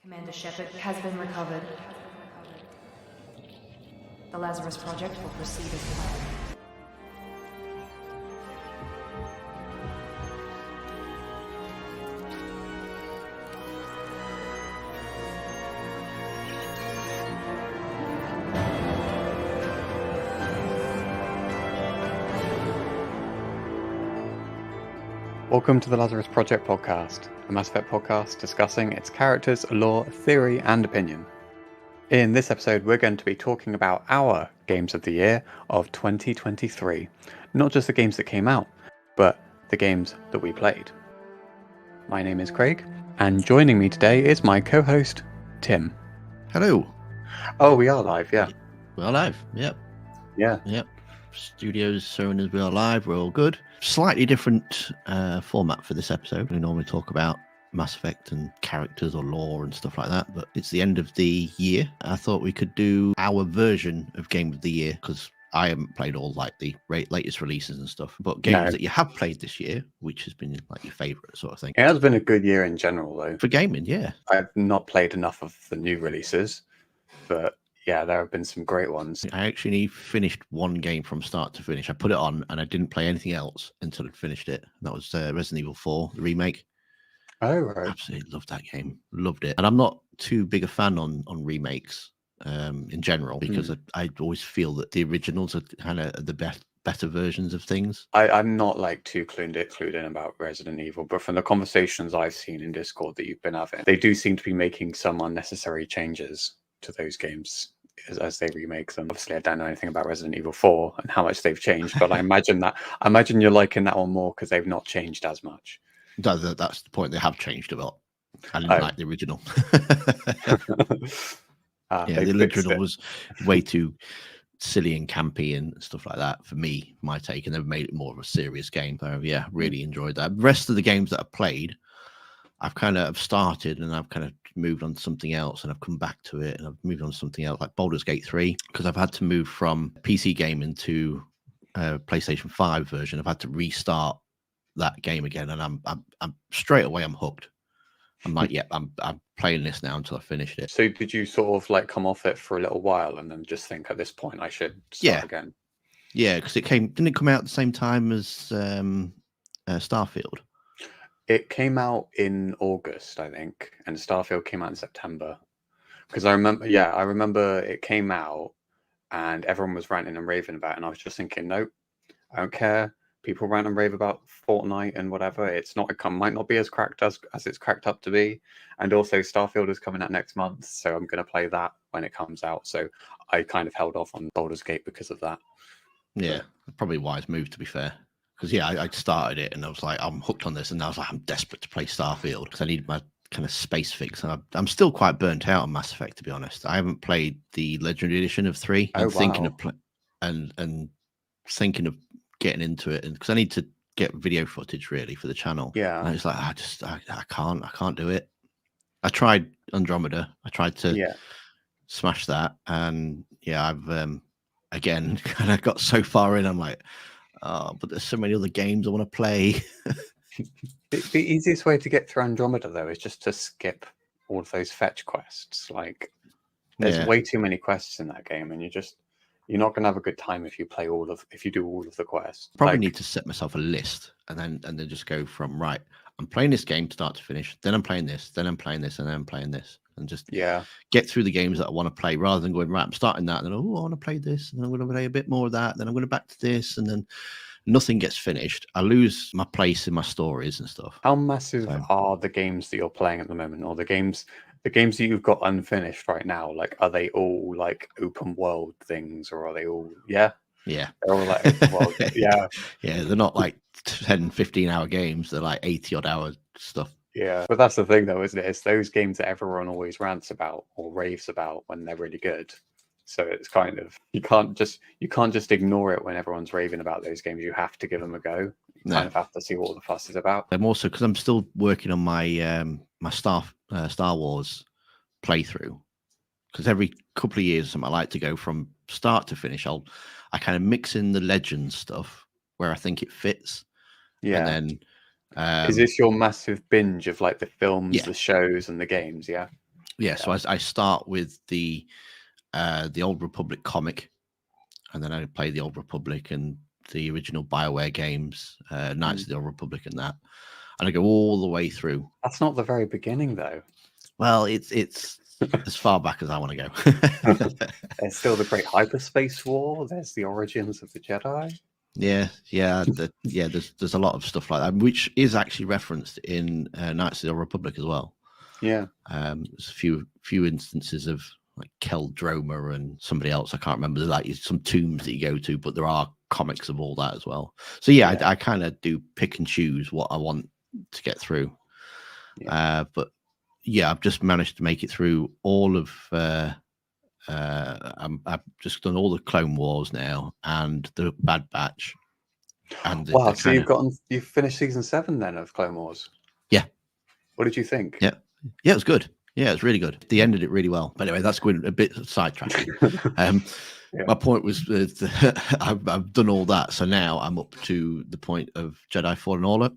Commander Shepard has been recovered. The Lazarus Project will proceed as planned. Welcome to the Lazarus Project podcast, a Mass Effect podcast discussing its characters, lore, theory, and opinion. In this episode, we're going to be talking about our games of the year of 2023. Not just the games that came out, but the games that we played. My name is Kraig, and joining me today is my co-host, Tim. Hello. Oh, we are live, yeah. We're live, yep. Yeah. Yep. Studios showing us we are live, we're all good. Slightly different format for this episode. We normally talk about Mass Effect and characters or lore and stuff like that, but it's the end of the year. I thought we could do our version of Game of the Year, because I haven't played all like the latest releases and stuff, but games that you have played this year, which has been like your favourite sort of thing. It has been a good year in general, though. For gaming, yeah. I've not played enough of the new releases, but yeah, there have been some great ones. I actually finished one game from start to finish. I put it on and I didn't play anything else until I finished it. That was Resident Evil 4, the remake. Oh, right. Absolutely loved that game. Loved it. And I'm not too big a fan on remakes in general, because I always feel that the originals are kind of the better versions of things. I'm not like too clued in about Resident Evil, but from the conversations I've seen in Discord that you've been having, they do seem to be making some unnecessary changes to those games as they remake them. Obviously, I don't know anything about Resident Evil 4 and how much they've changed, but I imagine you're liking that one more because they've not changed as much. That's the point. They have changed a lot. I didn't like the original. The original was way too silly and campy and stuff like that for me, my take, and they've made it more of a serious game. So yeah, really enjoyed that. The rest of the games that I've played, I've kind of started and I've kind of moved on to something else, and I've come back to it and I've moved on to something else, like Baldur's Gate 3, because I've had to move from PC gaming to PlayStation 5 version. I've had to restart that game again, and I'm straight away I'm hooked. I'm like, yeah, I'm playing this now until I finished it. So did you sort of like come off it for a little while and then just think at this point I should start again? Yeah, because didn't it come out at the same time as Starfield? It came out in August, I think, and Starfield came out in September. Because I remember it came out and everyone was ranting and raving about it, and I was just thinking, nope, I don't care. People rant and rave about Fortnite and whatever. It might not be as cracked as it's cracked up to be. And also Starfield is coming out next month, so I'm going to play that when it comes out. So I kind of held off on Baldur's Gate because of that. Yeah, probably a wise move, to be fair. Because I started it and I was like, I'm hooked on this, and I was like, I'm desperate to play Starfield because I need my kind of space fix. And I'm still quite burnt out on Mass Effect, to be honest. I haven't played the Legendary Edition of 3. I'm thinking of thinking of getting into it, and because I need to get video footage really for the channel. Yeah, and it's like I can't do it. I tried Andromeda. I tried to smash that, and I've again kind of got so far in. I'm like, oh, but there's so many other games I want to play. The easiest way to get through Andromeda, though, is just to skip all of those fetch quests. Like, there's way too many quests in that game, and you're not going to have a good time if you do all of the quests. Probably need to set myself a list and then just go from, right, I'm playing this game start to finish, then I'm playing this, then I'm playing this, and then I'm playing this, and just get through the games that I want to play, rather than going, right, I'm starting that, and then I want to play this, and then I'm going to play a bit more of that, then I'm going to back to this, and then nothing gets finished. I lose my place in my stories and stuff. How massive are the games that you're playing at the moment, or the games that you've got unfinished right now? Like, are they all like open world things, or are they all they're all like open world? They're not like 10-15 hour games. They're like 80 odd hour stuff. But that's the thing, though, isn't it? It's those games that everyone always rants about or raves about when they're really good. So it's kind of, you can't just ignore it when everyone's raving about those games. You have to give them a go. You kind of have to see what all the fuss is about. I'm also, because I'm still working on my my Star Wars playthrough, because every couple of years or something, I like to go from start to finish. I kind of mix in the Legends stuff where I think it fits. Yeah. And then is this your massive binge of like the films, the shows, and the games? Yeah. Yeah, so I start with the Old Republic comic, and then I play the Old Republic and the original BioWare games, Knights of the Old Republic, and that, and I go all the way through. That's not the very beginning, though. Well, it's as far back as I want to go. There's still the Great Hyperspace War. There's the origins of the Jedi. Yeah. There's a lot of stuff like that, which is actually referenced in Knights of the Old Republic as well. Yeah. There's a few instances of like Keldroma and somebody else I can't remember. Like some tombs that you go to, but there are comics of all that as well. So yeah. I kind of do pick and choose what I want to get through. Yeah. But yeah, I've just managed to make it through all of. I've just done all the Clone Wars now and the Bad Batch. And wow, so you've finished season 7 then of Clone Wars? Yeah. What did you think? Yeah, it was good. Yeah, it's really good. They ended it really well. But anyway, that's going a bit sidetracked. My point was I've done all that, so now I'm up to the point of Jedi Fallen Order.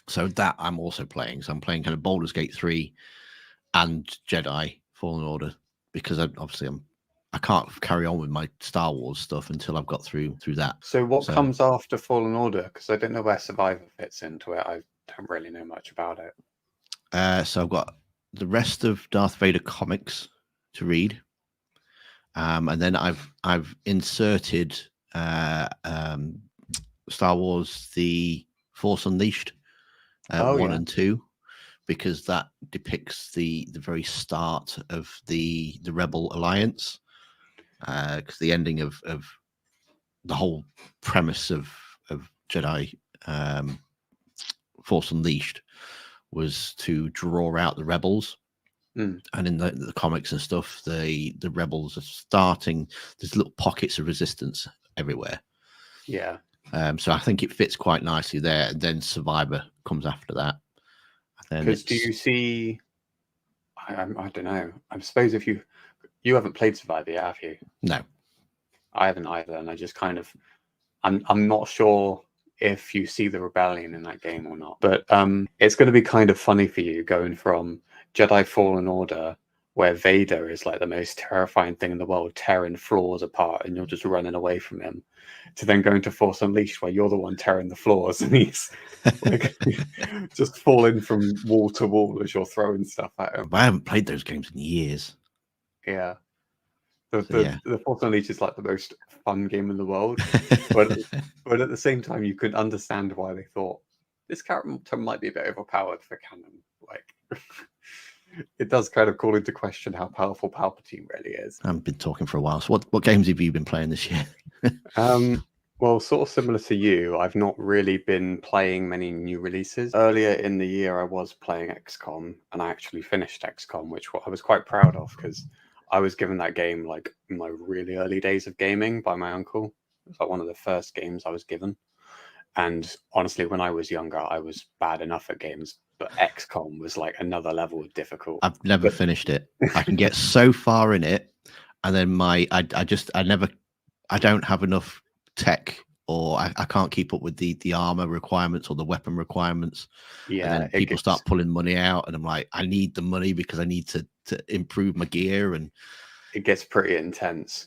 So that I'm also playing. So I'm playing kind of Baldur's Gate 3 and Jedi Fallen Order, because I can't carry on with my Star Wars stuff until I've got through that. So what comes after Fallen Order? Because I don't know where Survivor fits into it. I don't really know much about it. So I've got the rest of Darth Vader comics to read, and then I've inserted Star Wars: The Force Unleashed 1 and 2. Because that depicts the very start of the Rebel Alliance, because the ending of the whole premise of Jedi Force Unleashed was to draw out the rebels, and in the comics and stuff, the rebels are starting. There's little pockets of resistance everywhere. Yeah. So I think it fits quite nicely there. And then Survivor comes after that. Because do you see? I don't know. I suppose if you haven't played Survivor yet, have you? No, I haven't either, and I just kind of I'm not sure if you see the rebellion in that game or not. But it's going to be kind of funny for you going from Jedi Fallen Order, where Vader is like the most terrifying thing in the world, tearing floors apart, and you're just running away from him, to then going to Force Unleashed, where you're the one tearing the floors, and he's like just falling from wall to wall as you're throwing stuff at him. I haven't played those games in years. Yeah. The Force Unleashed is like the most fun game in the world, but at the same time, you could understand why they thought this character might be a bit overpowered for canon. Like, it does kind of call into question how powerful Palpatine really is. I haven't been talking for a while. So what games have you been playing this year? Well, sort of similar to you, I've not really been playing many new releases. Earlier in the year, I was playing XCOM, and I actually finished XCOM, which I was quite proud of, because I was given that game like in my really early days of gaming by my uncle. It was like one of the first games I was given. And honestly, when I was younger, I was bad enough at games, but XCOM was like another level of difficult. I've never finished it. I can get so far in it, and then I don't have enough tech, or I can't keep up with the armor requirements or the weapon requirements. Yeah, and then people start pulling money out, and I'm like, I need the money because I need to improve my gear, and it gets pretty intense.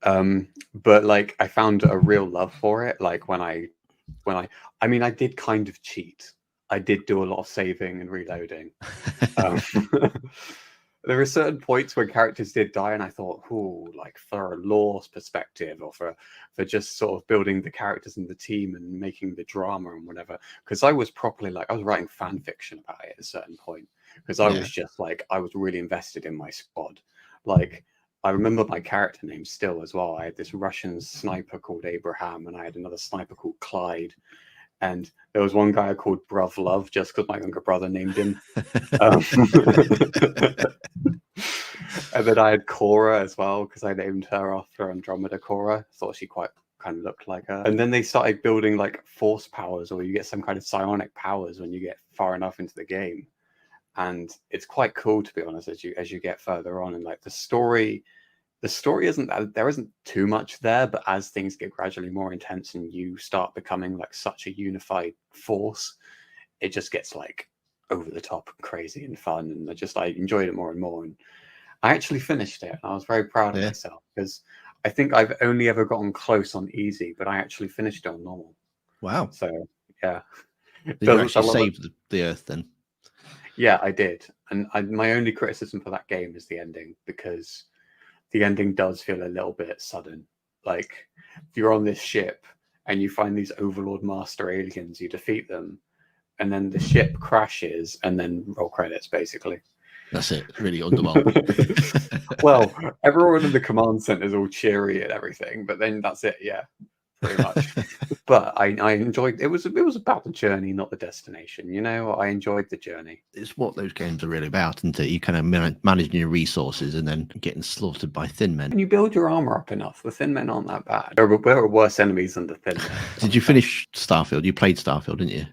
But like, I found a real love for it. Like I did kind of cheat. I did do a lot of saving and reloading. There are certain points when characters did die, and I thought, like for a lore perspective, or for just sort of building the characters and the team and making the drama and whatever. Because I was properly like, I was writing fan fiction about it at a certain point, because I was just like, I was really invested in my squad. Like, I remember my character name still as well. I had this Russian sniper called Abraham, and I had another sniper called Clyde. And there was one guy I called Bruv Love, just because my younger brother named him. And then I had Cora as well, because I named her after Andromeda Cora. I thought she quite kind of looked like her. And then they started building like force powers, or you get some kind of psionic powers when you get far enough into the game. And it's quite cool, to be honest, as you get further on. And like the story isn't that, there isn't too much there, but as things get gradually more intense and you start becoming like such a unified force, it just gets like over the top and crazy and fun, and I enjoyed it more and more. And I actually finished it, and I was very proud of myself, because I think I've only ever gotten close on easy, but I actually finished it on normal. Wow. So yeah. Did you actually save the Earth then? Yeah, I did. And my only criticism for that game is the ending, because the ending does feel a little bit sudden. Like, you're on this ship and you find these Overlord Master aliens, you defeat them, and then the ship crashes, and then roll credits, basically. That's it. Really underwhelming. Well, everyone in the command center is all cheery and everything, but then that's it. Yeah, pretty much. But I enjoyed it. Was about the journey, not the destination. You know, I enjoyed the journey. It's what those games are really about, isn't it? You kind of managing your resources and then getting slaughtered by thin men. And you build your armor up enough, the thin men aren't that bad. There are worse enemies than the thin men. Did you finish Starfield? You played Starfield, didn't you?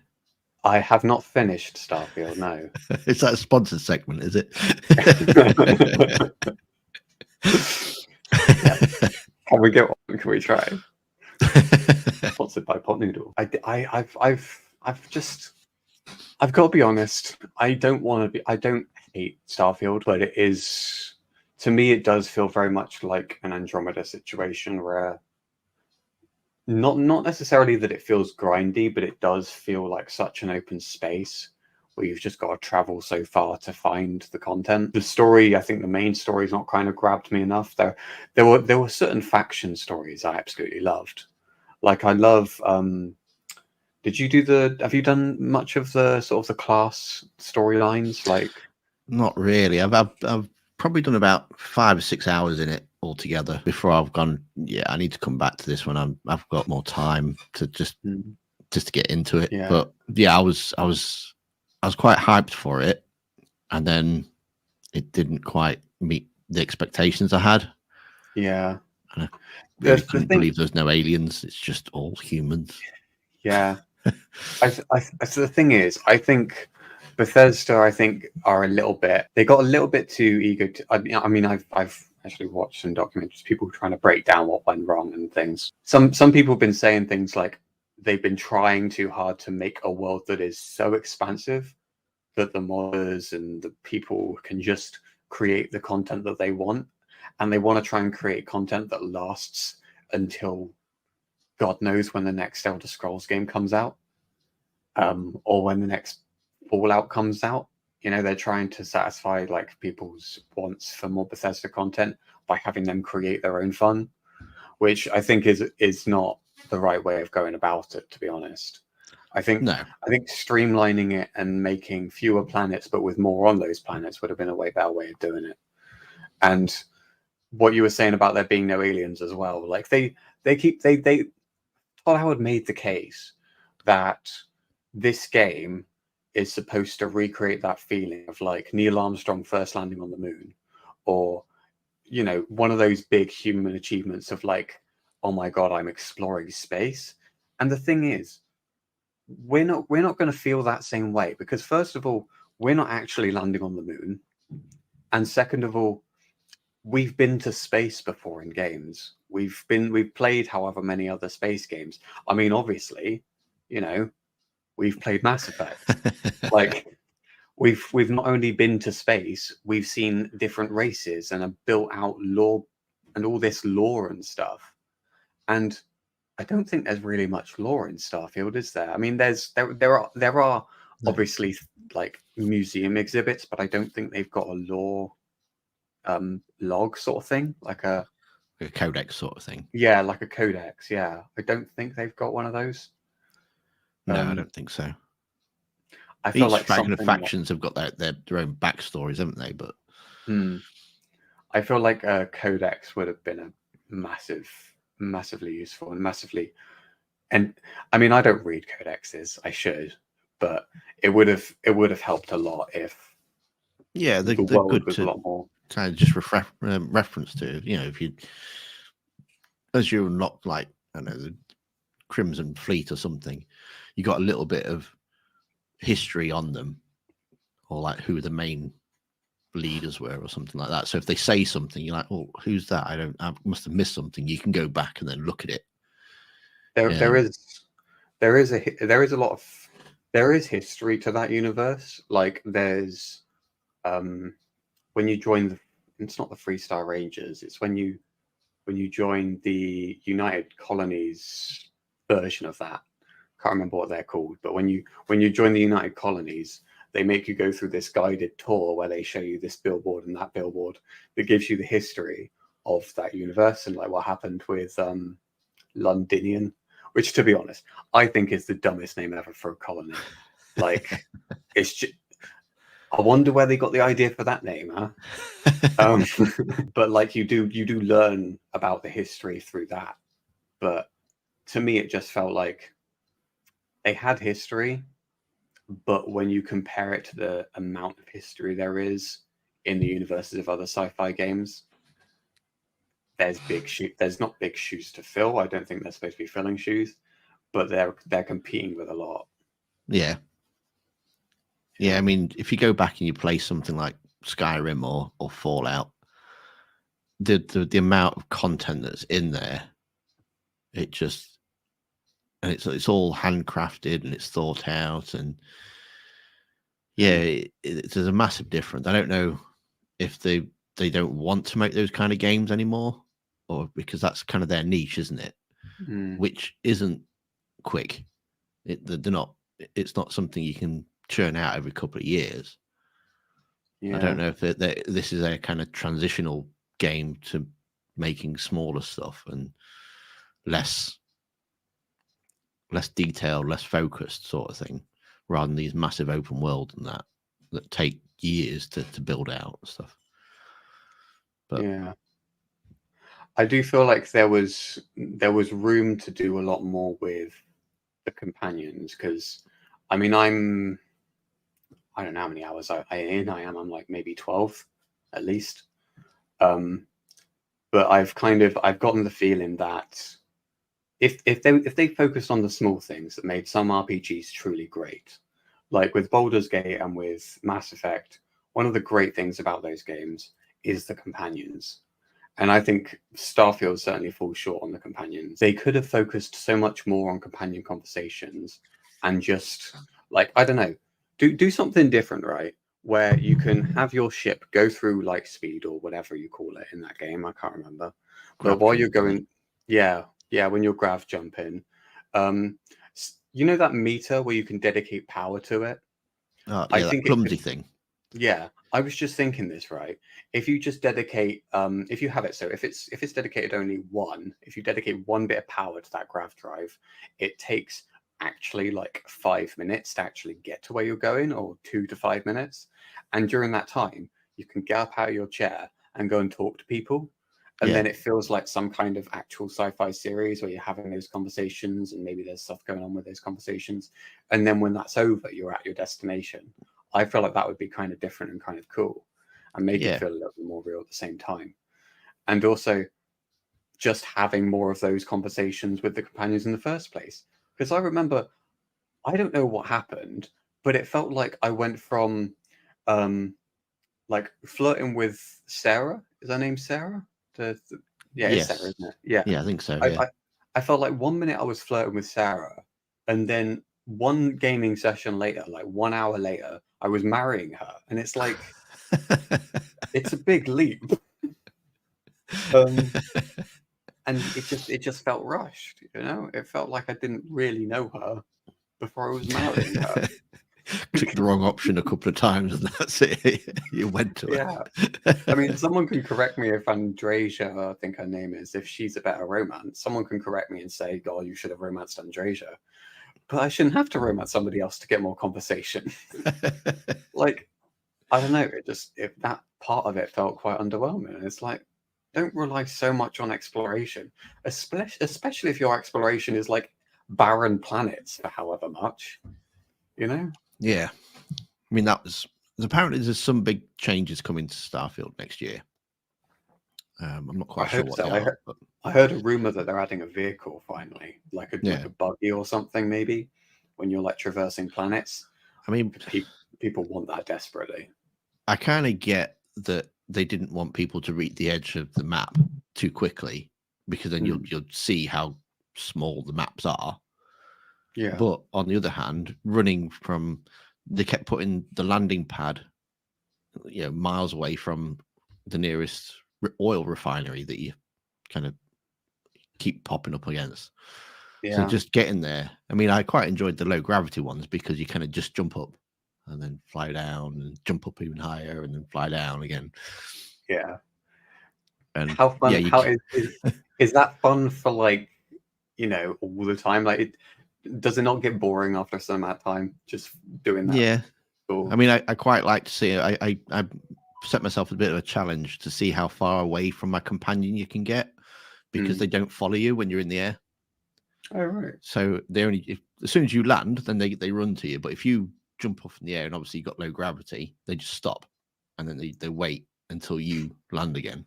I have not finished Starfield, no. Is that a sponsored segment, is it? Can we go on? Can we try? Sponsored by Pot Noodle. I've got to be honest. I don't hate Starfield, but it is, to me, it does feel very much like an Andromeda situation, where not necessarily that it feels grindy, but it does feel like such an open space where you've just got to travel so far to find the content. The story, I think the main story is not kind of grabbed me enough. There were certain faction stories I absolutely loved. Like, I love, have you done much of the sort of the class storylines? Like, not really. I've probably done about 5 or 6 hours in it altogether before I've gone, yeah, I need to come back to this when I've got more time to just to get into it. Yeah. But yeah, I was quite hyped for it, and then it didn't quite meet the expectations I had. Yeah. And I really couldn't believe there's no aliens. It's just all humans. Yeah. So the thing is, I think Bethesda, are a little bit, they got a little bit too eager to, I mean, I've actually watched some documentaries, people trying to break down what went wrong and things. Some people have been saying things like they've been trying too hard to make a world that is so expansive that the modders and the people can just create the content that they want, and they want to try and create content that lasts until God knows when the next Elder Scrolls game comes out, or when the next Fallout comes out. You know, they're trying to satisfy like people's wants for more Bethesda content by having them create their own fun, which I think is not the right way of going about it, to be honest. I think streamlining it and making fewer planets but with more on those planets would have been a way better way of doing it. And what you were saying about there being no aliens as well, like they Todd Howard made the case that this game is supposed to recreate that feeling of like Neil Armstrong first landing on the moon, or, you know, one of those big human achievements of like, oh my God, I'm exploring space. And the thing is, we're not going to feel that same way, because first of all, we're not actually landing on the moon. And second of all, we've been to space before in games. We've played however many other space games. I mean, obviously, you know, we've played Mass Effect. Like, we've not only been to space, we've seen different races and have built out lore and all this lore and stuff. And I don't think there's really much lore in Starfield, is there? I mean, there are obviously like museum exhibits, but I don't think they've got a lore log sort of thing, like a codex sort of thing. Yeah, like a codex. Yeah, I don't think they've got one of those. No, I don't think so. I feel like factions have got their own backstories, haven't they? But I feel like a codex would have been a massively useful and massively. And I mean, I don't read codexes. I should, but it would have helped a lot if they're good was to a lot more kind of just reference to. You know, if you as you unlock like I don't know the Crimson Fleet or something, you got a little bit of history on them, or like who the main leaders were or something like that. So if they say something, you're like, oh, who's that? I must have missed something. You can go back and then look at it. There is a lot of there is history to that universe. Like there's when you join it's not the Freestar Rangers, it's when you join the United Colonies version of that. Can't remember what they're called, but when you join the United Colonies, they make you go through this guided tour where they show you this billboard and that billboard that gives you the history of that universe and like what happened with Londinian, which to be honest, I think is the dumbest name ever for a colony. Like it's just, I wonder where they got the idea for that name, huh? But like you do learn about the history through that. But to me, it just felt like they had history, but when you compare it to the amount of history there is in the universes of other sci-fi games, there's not big shoes to fill. I don't think they're supposed to be filling shoes, but they're competing with a lot. Yeah. Yeah, I mean, if you go back and you play something like Skyrim or Fallout, the amount of content that's in there, it just, and it's all handcrafted and it's thought out, and yeah, there's a massive difference. I don't know if they don't want to make those kind of games anymore, or because that's kind of their niche, isn't it? Which isn't quick. They're not. It's not something you can churn out every couple of years. Yeah. I don't know if this is a kind of transitional game to making smaller stuff and less detailed, less focused sort of thing, rather than these massive open world and that take years to build out and stuff. But yeah, I do feel like there was room to do a lot more with the companions, because I mean I don't know how many hours I am. I'm like maybe 12 at least. But I've gotten the feeling that if they focused on the small things that made some RPGs truly great, like with Baldur's Gate and with Mass Effect, one of the great things about those games is the companions. And I think Starfield certainly falls short on the companions. They could have focused so much more on companion conversations and just, like, I don't know, do something different, right? Where you can have your ship go through light speed or whatever you call it in that game. I can't remember. But while you're going, yeah, when you're grav jumping, you know that meter where you can dedicate power to it? Yeah, I think that clumsy thing. Yeah, I was just thinking this, right? If you just dedicate, if you have it, so if it's dedicated only one, if you dedicate one bit of power to that grav drive, it takes actually like 5 minutes to actually get to where you're going, or 2 to 5 minutes. And during that time, you can get up out of your chair and go and talk to people. And then it feels like some kind of actual sci-fi series where you're having those conversations and maybe there's stuff going on with those conversations. And then when that's over, you're at your destination. I feel like that would be kind of different and kind of cool and make it feel a little bit more real at the same time. And also just having more of those conversations with the companions in the first place. Because I remember, I don't know what happened, but it felt like I went from like flirting with Sarah. Is her name Sarah? It's Sarah, isn't it? Yeah. Yeah, I think so. I felt like 1 minute I was flirting with Sarah, and then one gaming session later, like 1 hour later, I was marrying her. And it's like, it's a big leap. And it just felt rushed, you know? It felt like I didn't really know her before I was marrying her. Clicked the wrong option a couple of times and that's it. You went to it. I mean, someone can correct me if Andreja, I think her name is, if she's a better romance. Someone can correct me and say, God, you should have romanced Andreja. But I shouldn't have to romance somebody else to get more conversation. Like, I don't know. If that part of it felt quite underwhelming. And it's like, don't rely so much on exploration, especially if your exploration is like barren planets for however much, you know? Yeah. I mean, apparently there's some big changes coming to Starfield next year. I'm not quite sure what they are. I heard a rumor that they're adding a vehicle finally, like a buggy or something, maybe, when you're like traversing planets. I mean, people want that desperately. I kind of get that they didn't want people to reach the edge of the map too quickly, because then you'll see how small the maps are. Yeah. But on the other hand, they kept putting the landing pad, miles away from the nearest oil refinery that you kind of keep popping up against. So Yeah. just getting there. I mean, I quite enjoyed the low gravity ones because you kind of just jump up and then fly down and jump up even higher and then fly down again. Yeah. And How fun? yeah, How is that fun for like, all the time? Like, does it not get boring after some amount of time just doing that? yeah. Cool. I mean, I quite like to see it. I set myself a bit of a challenge to see how far away from my companion you can get because they don't follow you when you're in the air. Oh, right. So as soon as you land, then they run to you. But if you jump off in the air and obviously you've got low gravity, they just stop and then they wait until you land again.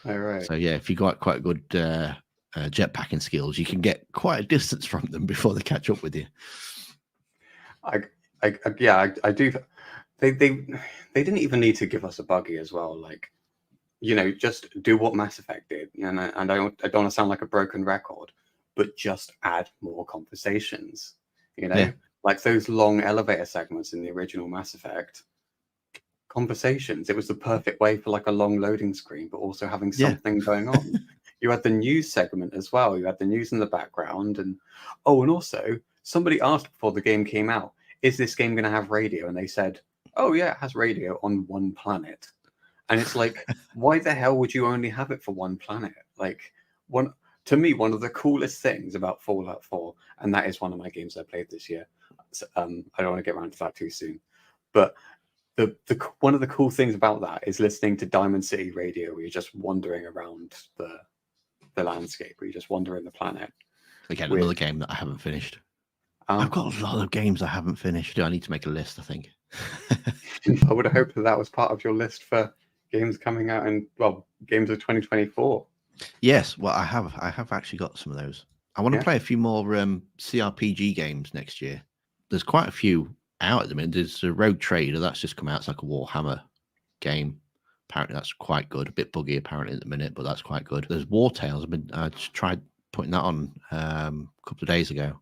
Oh, right. So yeah, if you got quite good jetpacking skills, you can get quite a distance from them before they catch up with you. I do. They didn't even need to give us a buggy as well. Like, just do what Mass Effect did. And I don't want to sound like a broken record, but just add more conversations. Yeah. Like those long elevator segments in the original Mass Effect. Conversations. It was the perfect way for like a long loading screen, but also having something going on. You had the news segment as well. You had the news in the background, and also somebody asked before the game came out, "Is this game going to have radio?" And they said, "Oh yeah, it has radio on one planet." And it's like, why the hell would you only have it for one planet? Like, to me, one of the coolest things about Fallout 4, and that is one of my games I played this year. So, I don't want to get around to that too soon, but the one of the cool things about that is listening to Diamond City Radio, where you're just wandering around the landscape, where you're just wandering the planet. Again, another game that I haven't finished. I've got a lot of games I haven't finished. I need to make a list, I think. I would have hoped that was part of your list for games coming out games of 2024. Yes, well, I have actually got some of those. I want to play a few more CRPG games next year. There's quite a few out at the minute. There's a Rogue Trader that's just come out. It's like a Warhammer game. Apparently, that's quite good. A bit buggy apparently at the minute, but that's quite good. There's War Tales. I just tried putting that on a couple of days ago,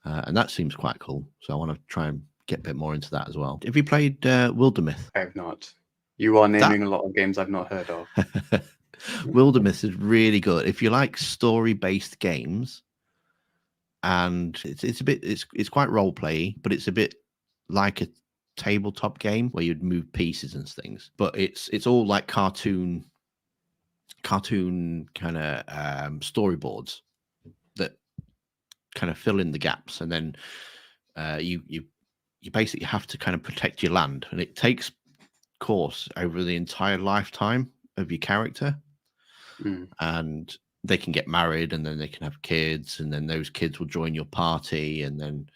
and that seems quite cool. So I want to try and get a bit more into that as well. Have you played Wilderness? I have not. You are naming a lot of games I've not heard of. Wilderness is really good if you like story-based games, and it's quite role play, but it's a bit like a tabletop game where you'd move pieces and things. But it's all like cartoon kind of storyboards that kind of fill in the gaps, and then you basically have to kind of protect your land, and it takes course over the entire lifetime of your character. And they can get married, and then they can have kids, and then those kids will join your party, and then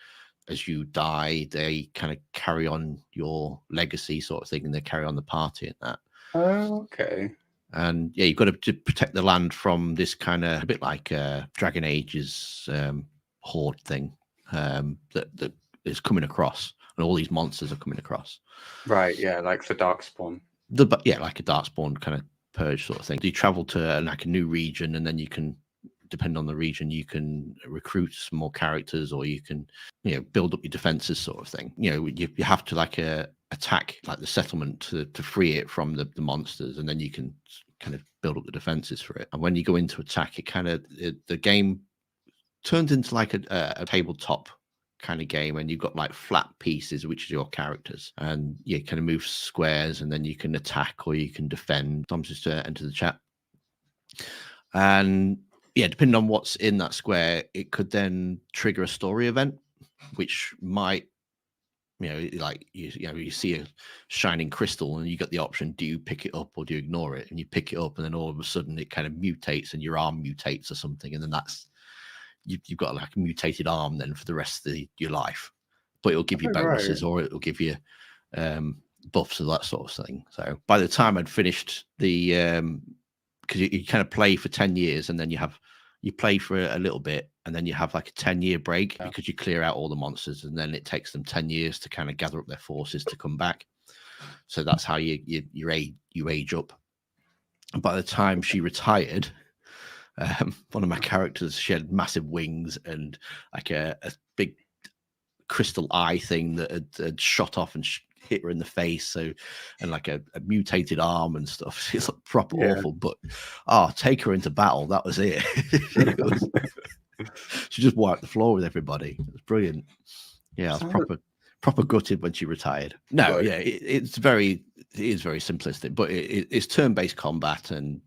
as you die they kind of carry on your legacy sort of thing, and they carry on the party and that. Oh, okay. And yeah, you've got to protect the land from this kind of a bit like Dragon Age's horde thing that is coming across, and all these monsters are coming across. Right, yeah, like the Darkspawn. Like a Darkspawn kind of purge sort of thing. You travel to like a new region, and then you can, depending on the region, you can recruit some more characters, or you can, build up your defenses sort of thing. You have to like attack like the settlement to free it from the monsters, and then you can kind of build up the defenses for it. And when you go into attack, the game turns into like a tabletop kind of game, and you've got like flat pieces, which is your characters, and you kind of move squares, and then you can attack or you can defend. Tom's just enter the chat, and yeah, depending on what's in that square, it could then trigger a story event, which might, like you see a shining crystal, and you got the option: do you pick it up or do you ignore it? And you pick it up, and then all of a sudden it kind of mutates, and your arm mutates or something, and then that's you've got like a mutated arm then for the rest of your life. But it'll give you bonuses, or it'll give you buffs and that sort of thing. So by the time I'd finished the because you kind of play for 10 years, and then you play for a little bit, and then you have like a 10-year break because you clear out all the monsters, and then it takes them 10 years to kind of gather up their forces to come back. So that's how you age up. And by the time she retired, One of my characters, she had massive wings and like a big crystal eye thing that had shot off and hit her in the face. So, and like a mutated arm and stuff. She's like proper awful. But take her into battle. That was it. She just wiped the floor with everybody. It was brilliant. Yeah, I was proper gutted when she retired. No, Right. yeah, it is very simplistic, but it's turn-based combat, and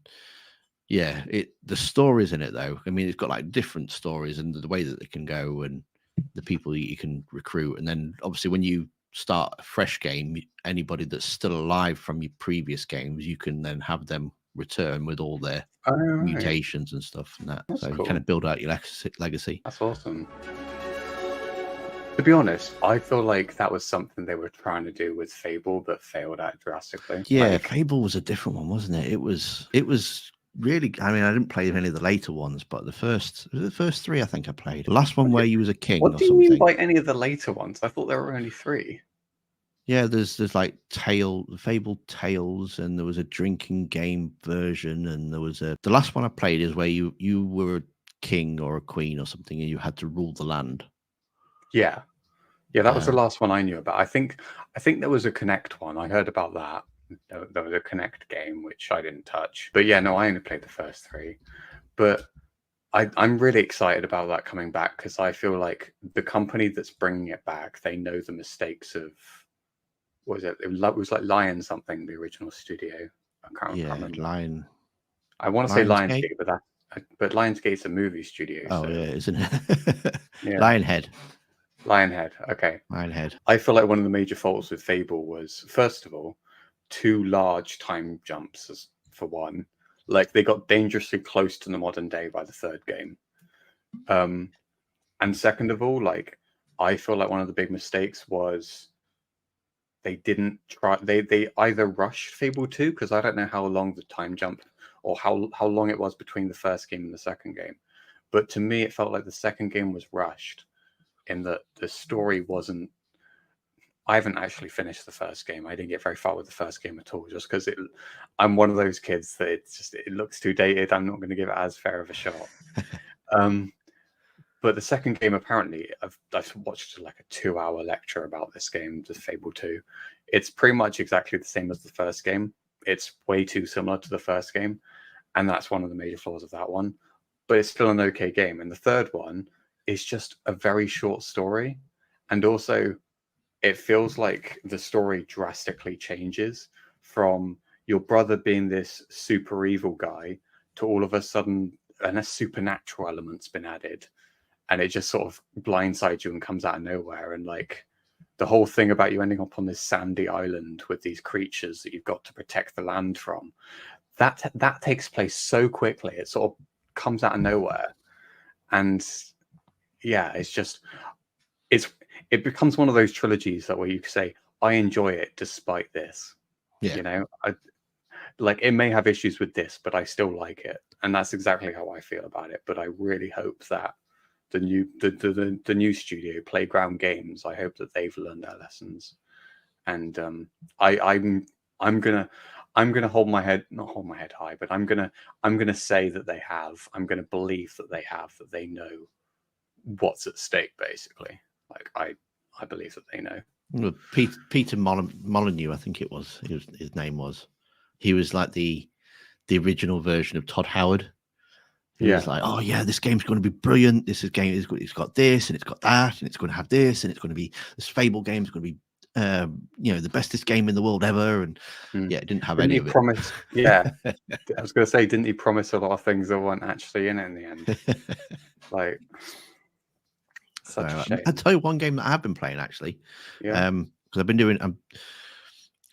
yeah, the stories in it though. I mean, it's got like different stories and the way that they can go and the people that you can recruit, and then obviously when you start a fresh game, anybody that's still alive from your previous games, you can then have them return with all their mutations and stuff and that. That's so cool. you kind of build out your legacy. That's awesome. To be honest, I feel like that was something they were trying to do with Fable, but failed at drastically. Yeah, Fable was a different one, wasn't it? It was really. I mean, I didn't play any of the later ones, but the first three I think I played. The last one where you was a king. What do you mean by any of the later ones? I thought there were only 3. Yeah, there's like Fable Tales, and there was a drinking game version, and there was the last one I played is where you were a king or a queen or something, and you had to rule the land. Yeah, that was the last one I knew about. I think there was a Connect one. I heard about that. There was a Connect game which I didn't touch. But yeah, no, I only played the first 3. But I'm really excited about that coming back because I feel like the company that's bringing it back, they know the mistakes of. What was it? It was like Lion something, the original studio. I can't remember. Lion. I want to say Lionsgate, but Lionsgate's a movie studio. Oh so. yeah, isn't it? Yeah. Lionhead. Okay. Lionhead. I feel like one of the major faults with Fable was, first of all, 2 large time jumps for one. Like they got dangerously close to the modern day by the 3rd game. And second of all, like I feel like one of the big mistakes was they didn't try. They either rushed Fable 2 because I don't know how long the time jump or how long it was between the first game and the second game. But to me, it felt like the second game was rushed in that the story wasn't. I haven't actually finished the first game. I didn't get very far with the first game at all, just because I'm one of those kids that it looks too dated. I'm not going to give it as fair of a shot. But the second game, apparently, I've watched like a 2-hour lecture about this game, the Fable 2. It's pretty much exactly the same as the first game. It's way too similar to the first game, and that's one of the major flaws of that one. But it's still an okay game. And the third one is just a very short story, and also it feels like the story drastically changes from your brother being this super evil guy to all of a sudden a supernatural element's been added. And it just sort of blindsides you and comes out of nowhere. And like the whole thing about you ending up on this sandy island with these creatures that you've got to protect the land from, that takes place so quickly. It sort of comes out of nowhere. And yeah, it becomes one of those trilogies that where you say, I enjoy it despite this. Yeah. You know, like it may have issues with this, but I still like it. And that's exactly how I feel about it. But I really hope that the new studio, Playground Games, I hope that they've learned their lessons. And I'm gonna hold my head, not hold my head high, but I'm gonna say that they have. I'm gonna believe that they have, that they know what's at stake, basically. Like I believe that they know. Well, Peter Molyneux, I think his name was. He was like the original version of Todd Howard. He was like, oh yeah, this game's going to be brilliant. It's got this and it's got that and it's going to have this and it's going to be this Fable game's going to be the bestest game in the world ever. And yeah, it didn't have any of it. Yeah, I was going to say, didn't he promise a lot of things that weren't actually in it in the end? Like, such a shame. I'll tell you one game that I have been playing actually. Yeah. Because I've been doing.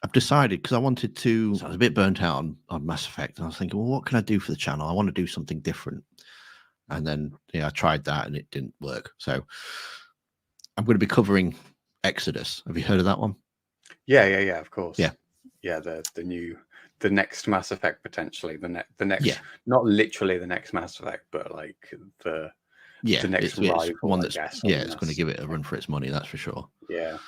I've decided because I wanted to. So I was a bit burnt out on Mass Effect, and I was thinking, well, what can I do for the channel? I want to do something different. And then I tried that, and it didn't work. So I'm going to be covering Exodus. Have you heard of that one? Yeah, of course. Yeah. The next Mass Effect potentially. The next, not literally the next Mass Effect, but like the next rival, one that's it's going to give it a run for its money. That's for sure. Yeah.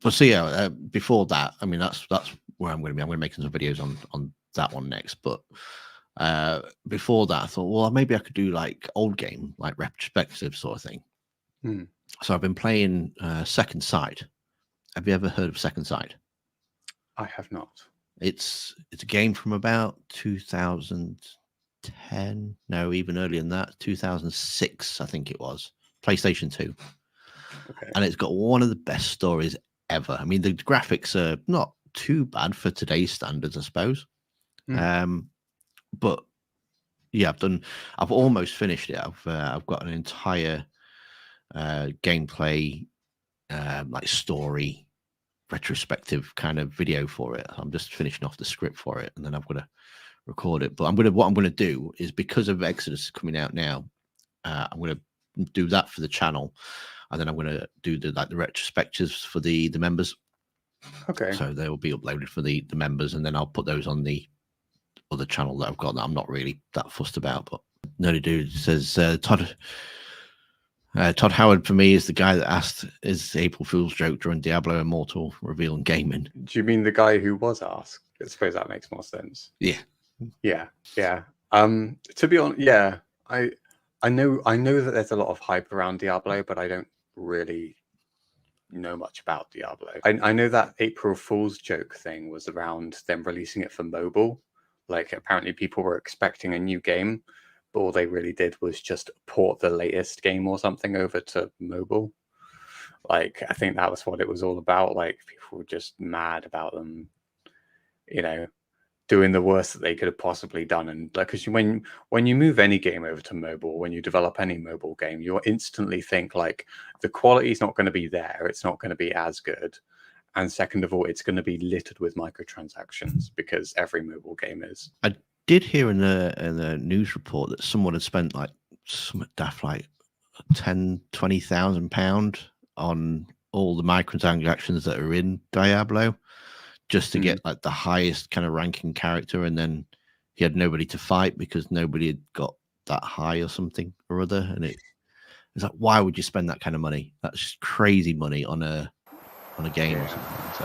But so before that, I mean, that's where I'm going to be. I'm going to make some videos on that one next. But Before that, I thought, well, maybe I could do like old game, like retrospective sort of thing. Hmm. So I've been playing Second Sight. Have you ever heard of Second Sight? I have not. It's a game from about 2010, no, even earlier than that, 2006, I think it was, PlayStation 2. Okay. And it's got one of the best stories ever. I mean, the graphics are not too bad for today's standards, I suppose. But yeah, I've almost finished it. I've got an entire gameplay, like story, retrospective kind of video for it. I'm just finishing off the script for it, and then I've got to record it. But what I'm gonna do is, because of Exodus coming out now, I'm gonna do that for the channel, and then I'm gonna do the retrospectives for the members. Okay. So they will be uploaded for the members, and then I'll put those on the other channel that I've got that I'm not really that fussed about. But Nerdy Dude says Todd Howard for me is the guy that asked, is April Fool's joke during Diablo Immortal reveal in gaming? Do you mean the guy who was asked? I suppose that makes more sense. Yeah. To be honest, yeah, I know that there's a lot of hype around Diablo, but I don't really know much about Diablo. I know that April Fool's joke thing was around them releasing it for mobile. Like, apparently people were expecting a new game, but all they really did was just port the latest game or something over to mobile. Like, I think that was what it was all about. Like, people were just mad about them, doing the worst that they could have possibly done. And like, because when you move any game over to mobile, when you develop any mobile game, you instantly think like the quality is not going to be there. It's not going to be as good. And second of all, it's going to be littered with microtransactions, because every mobile game is. I did hear in a news report that someone had spent like some daft like £20,000 on all the microtransactions that are in Diablo, just to get like the highest kind of ranking character, and then he had nobody to fight because nobody had got that high or something or other. And it's like, why would you spend that kind of money? That's just crazy money on a game or something. So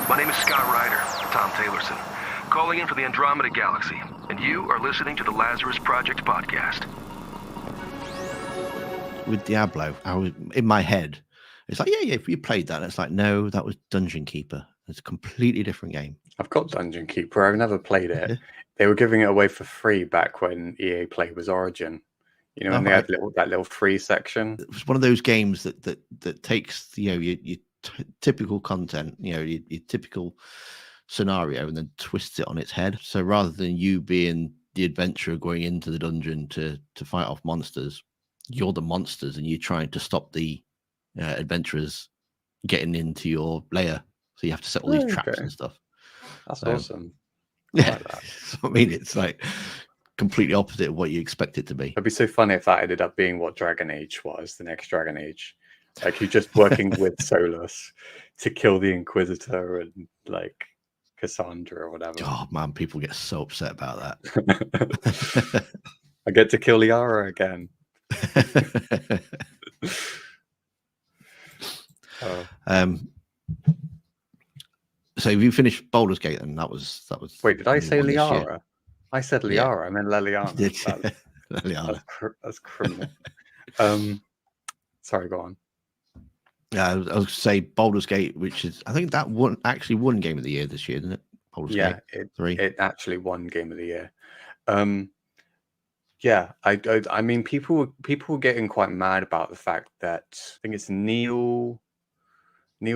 my name is Scott Ryder, Tom Taylorson, calling in for the Andromeda Galaxy, and you are listening to the Lazarus Project podcast. With Diablo, I was in my head, it's like, yeah, if you played that, it's like, no, that was Dungeon Keeper. It's a completely different game. I've got Dungeon Keeper. I've never played it. Yeah. They were giving it away for free back when EA Play was Origin. And they had that little free section. It was one of those games that takes your typical content, your typical scenario, and then twists it on its head. So rather than you being the adventurer going into the dungeon to fight off monsters, you're the monsters, and you're trying to stop the adventurers getting into your lair. So you have to set all these traps and stuff. That's awesome. Yeah, like that. So, I mean, it's like completely opposite of what you expect it to be. It'd be so funny if that ended up being what Dragon Age was, the next Dragon Age. Like, you're just working with Solus to kill the Inquisitor and like Cassandra or whatever. Oh man, people get so upset about that. I get to kill Liara again. So have you finished Baldur's Gate? And that was. Wait, did I say Liara? I said Liara. Yeah. I meant Leliana. That's criminal. Sorry, go on. I was going to say Baldur's Gate, which is, I think that won Game of the Year this year, didn't it? Baldur's Gate 3. It actually won Game of the Year. Yeah, I mean, people were getting quite mad about the fact that I think it's Neil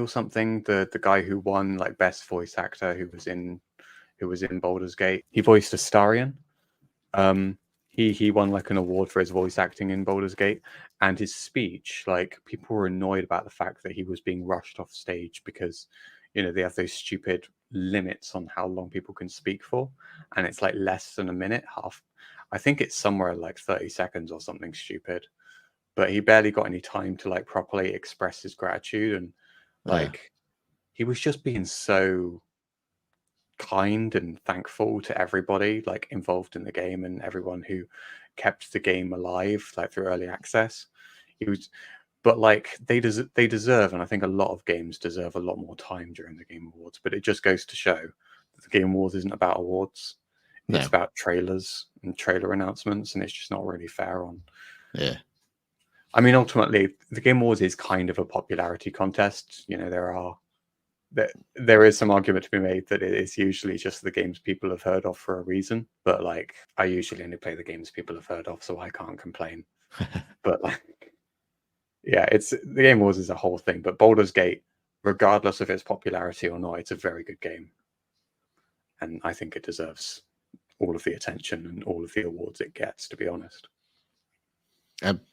something, the guy who won like best voice actor, who was in Baldur's Gate. He voiced Astarion. He won like an award for his voice acting in Baldur's Gate, and his speech, like, people were annoyed about the fact that he was being rushed off stage because they have those stupid limits on how long people can speak for, and it's like less than a minute, I think it's somewhere like 30 seconds or something stupid, but he barely got any time to like properly express his gratitude, and he was just being so kind and thankful to everybody like involved in the game and everyone who kept the game alive like through early access. But like they deserve, and I think a lot of games deserve a lot more time during the Game Awards, but it just goes to show the Game Awards isn't about awards. No. It's about trailers and trailer announcements, and it's just not really fair on. Yeah. I mean, ultimately, the Game Awards is kind of a popularity contest. You know, there is some argument to be made that it is usually just the games people have heard of for a reason. But like, I usually only play the games people have heard of, so I can't complain. But like, yeah, it's the Game Awards is a whole thing. But Baldur's Gate, regardless of its popularity or not, it's a very good game, and I think it deserves all of the attention and all of the awards it gets. To be honest.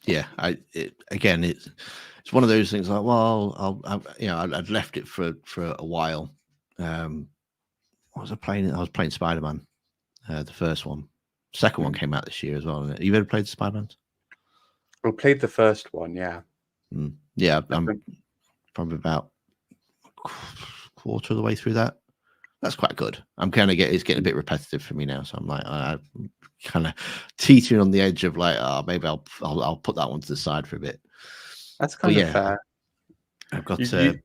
Yeah, it's one of those things like, well, I'd left it for a while. What was I playing? I was playing Spider-Man, the first one. Second one came out this year as well. Isn't it? You ever played Spider-Man? We played the first one, yeah. Yeah, I'm probably about a quarter of the way through that. That's quite good. I'm kind of it's getting a bit repetitive for me now, so I'm like, I'm kind of teetering on the edge of like, maybe I'll put that one to the side for a bit. That's kind of fair. I've got. Sorry,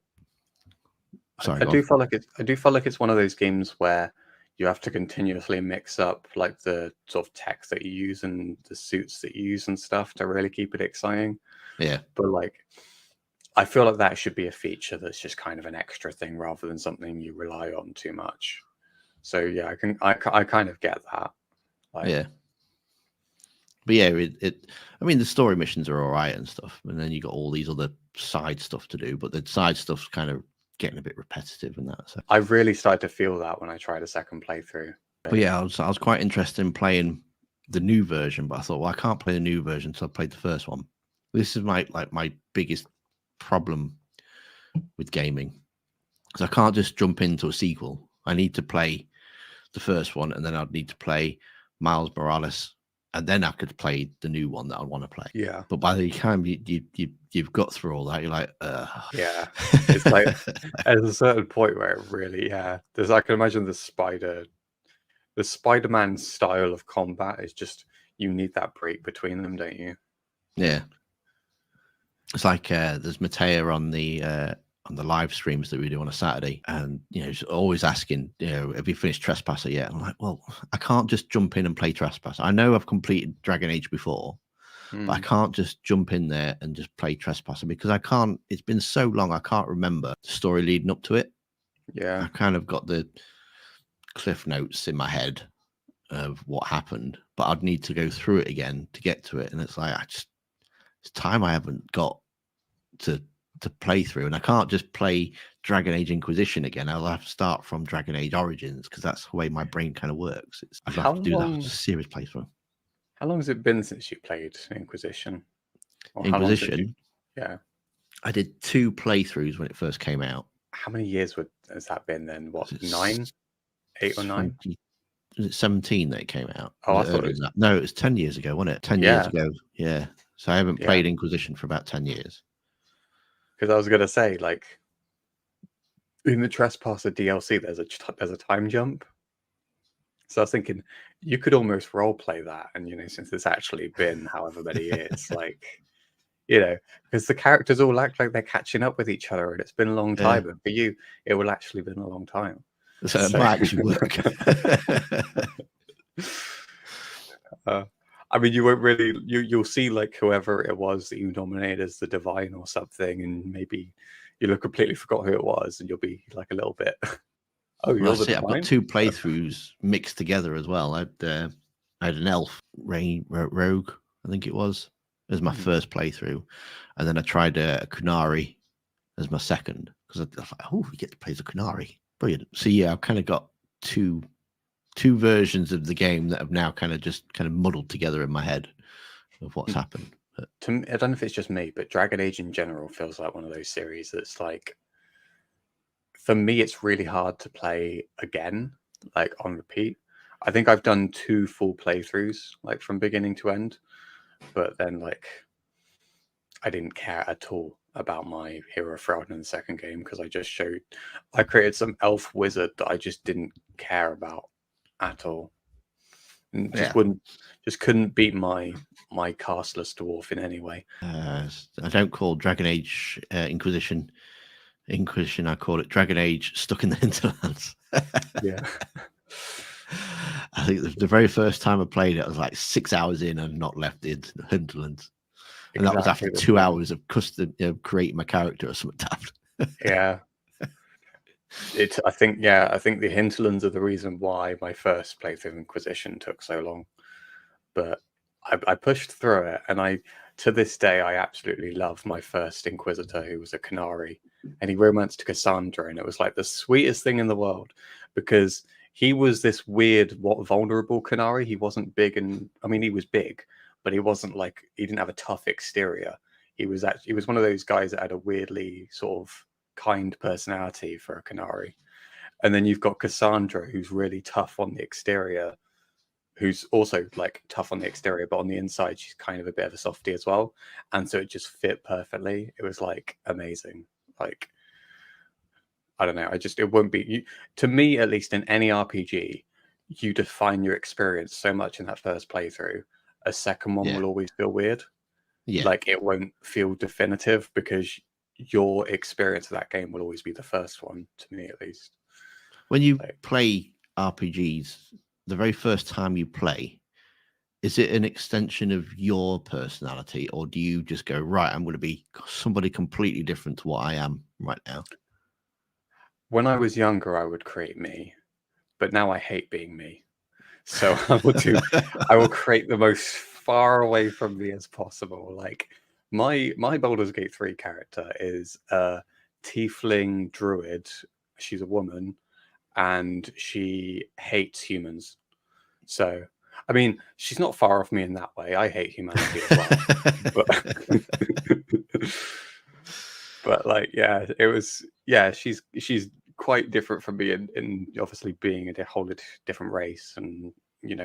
I do feel like it's one of those games where you have to continuously mix up like the sort of tech that you use and the suits that you use and stuff to really keep it exciting. Yeah, but like, I feel like that should be a feature that's just kind of an extra thing rather than something you rely on too much. So yeah, I kind of get that. Like, yeah. But yeah, I mean, the story missions are all right and stuff, and then you got all these other side stuff to do, but the side stuff's kind of getting a bit repetitive and that. So I really started to feel that when I tried a second playthrough. But yeah, I was quite interested in playing the new version, but I thought, well, I can't play the new version until I played the first one. This is my biggest problem with gaming, because I can't just jump into a sequel. I need to play the first one, and then I'd need to play Miles Morales, and then I could play the new one that I want to play. Yeah. But by the time you've got through all that, you're like, yeah. It's like at a certain point where it really, there's, I can imagine the Spider-Man style of combat is just, you need that break between them, don't you? Yeah. It's like there's Matea on the live streams that we do on a Saturday, and she's always asking, have you finished Trespasser yet? And I'm like, well, I can't just jump in and play Trespasser. I know I've completed Dragon Age before, but I can't just jump in there and just play Trespasser because I can't. It's been so long, I can't remember the story leading up to it. Yeah, I kind of got the cliff notes in my head of what happened, but I'd need to go through it again to get to it, and it's like it's time I haven't got to play through, and I can't just play Dragon Age Inquisition again. I'll have to start from Dragon Age Origins because that's the way my brain kind of works. I have to do that as a serious playthrough. How long has it been since you played Inquisition? Or Inquisition? Yeah. I did 2 playthroughs when it first came out. How many years has that been then? What, 9? 8 or 9? Was it 17 that it came out? Oh, I thought it was... No, it was 10 years ago, wasn't it? 10 years ago. Yeah. So I haven't played Inquisition for about 10 years. Because I was going to say, like, in the Trespasser DLC, there's a time jump. So I was thinking, you could almost role play that. And, since it's actually been however many years, like, because the characters all act like they're catching up with each other and it's been a long time. But for you, it will actually been a long time. So it might actually work. I mean, you won't really, you'll see like whoever it was that you nominated as the divine or something, and maybe you'll have completely forgot who it was, and you'll be like a little bit, oh, you're the divine? I've got 2 playthroughs mixed together as well. I had an elf, rogue, I think it was my first playthrough, and then I tried a Kunari as my second, because I was like, oh, we get to play as a Kunari. Brilliant. So yeah, I've kind of got two versions of the game that have now kind of muddled together in my head of what's happened. But to me, I don't know if it's just me, but Dragon Age in general feels like one of those series that's like, for me, it's really hard to play again, like on repeat. I think I've done 2 full playthroughs, like from beginning to end, but then like I didn't care at all about my hero Fraud in the second game because I created some elf wizard that I just didn't care about at all, and just couldn't beat my castless dwarf in any way. I don't call Dragon Age Inquisition. I call it Dragon Age Stuck in the Hinterlands. Yeah. I think the very first time I played it, I was like 6 hours in and not left the hinterlands. And that was after Exactly the 2 same. hours of custom, creating my character or something daft. Yeah. I think the hinterlands are the reason why my first playthrough of Inquisition took so long. But I pushed through it, and to this day I absolutely love my first Inquisitor, who was a Canary, and he romanced Cassandra, and it was like the sweetest thing in the world, because he was this weird, vulnerable Canary. He wasn't big, and I mean he was big, but he wasn't like, he didn't have a tough exterior. He was one of those guys that had a weirdly sort of kind personality for a Canary. And then you've got Cassandra, who's really tough on the exterior, who's also like tough on the exterior, but on the inside she's kind of a bit of a softie as well. And so it just fit perfectly. It was like amazing. Like, I don't know, it won't be, to me at least, in any RPG, you define your experience so much in that first playthrough. A second one will always feel weird. Like, it won't feel definitive, because your experience of that game will always be the first one, to me at least. When you play RPGs, the very first time you play, is it an extension of your personality, or do you just go, right, I'm going to be somebody completely different to what I am right now? When I was younger, I would create me, but now I hate being me. So I will create the most far away from me as possible. Like, my Baldur's Gate 3 character is a tiefling druid. She's a woman, and she hates humans. So, I mean, she's not far off me in that way. I hate humanity as well. But like, yeah, it was, yeah, she's quite different from me in obviously being a whole different race, and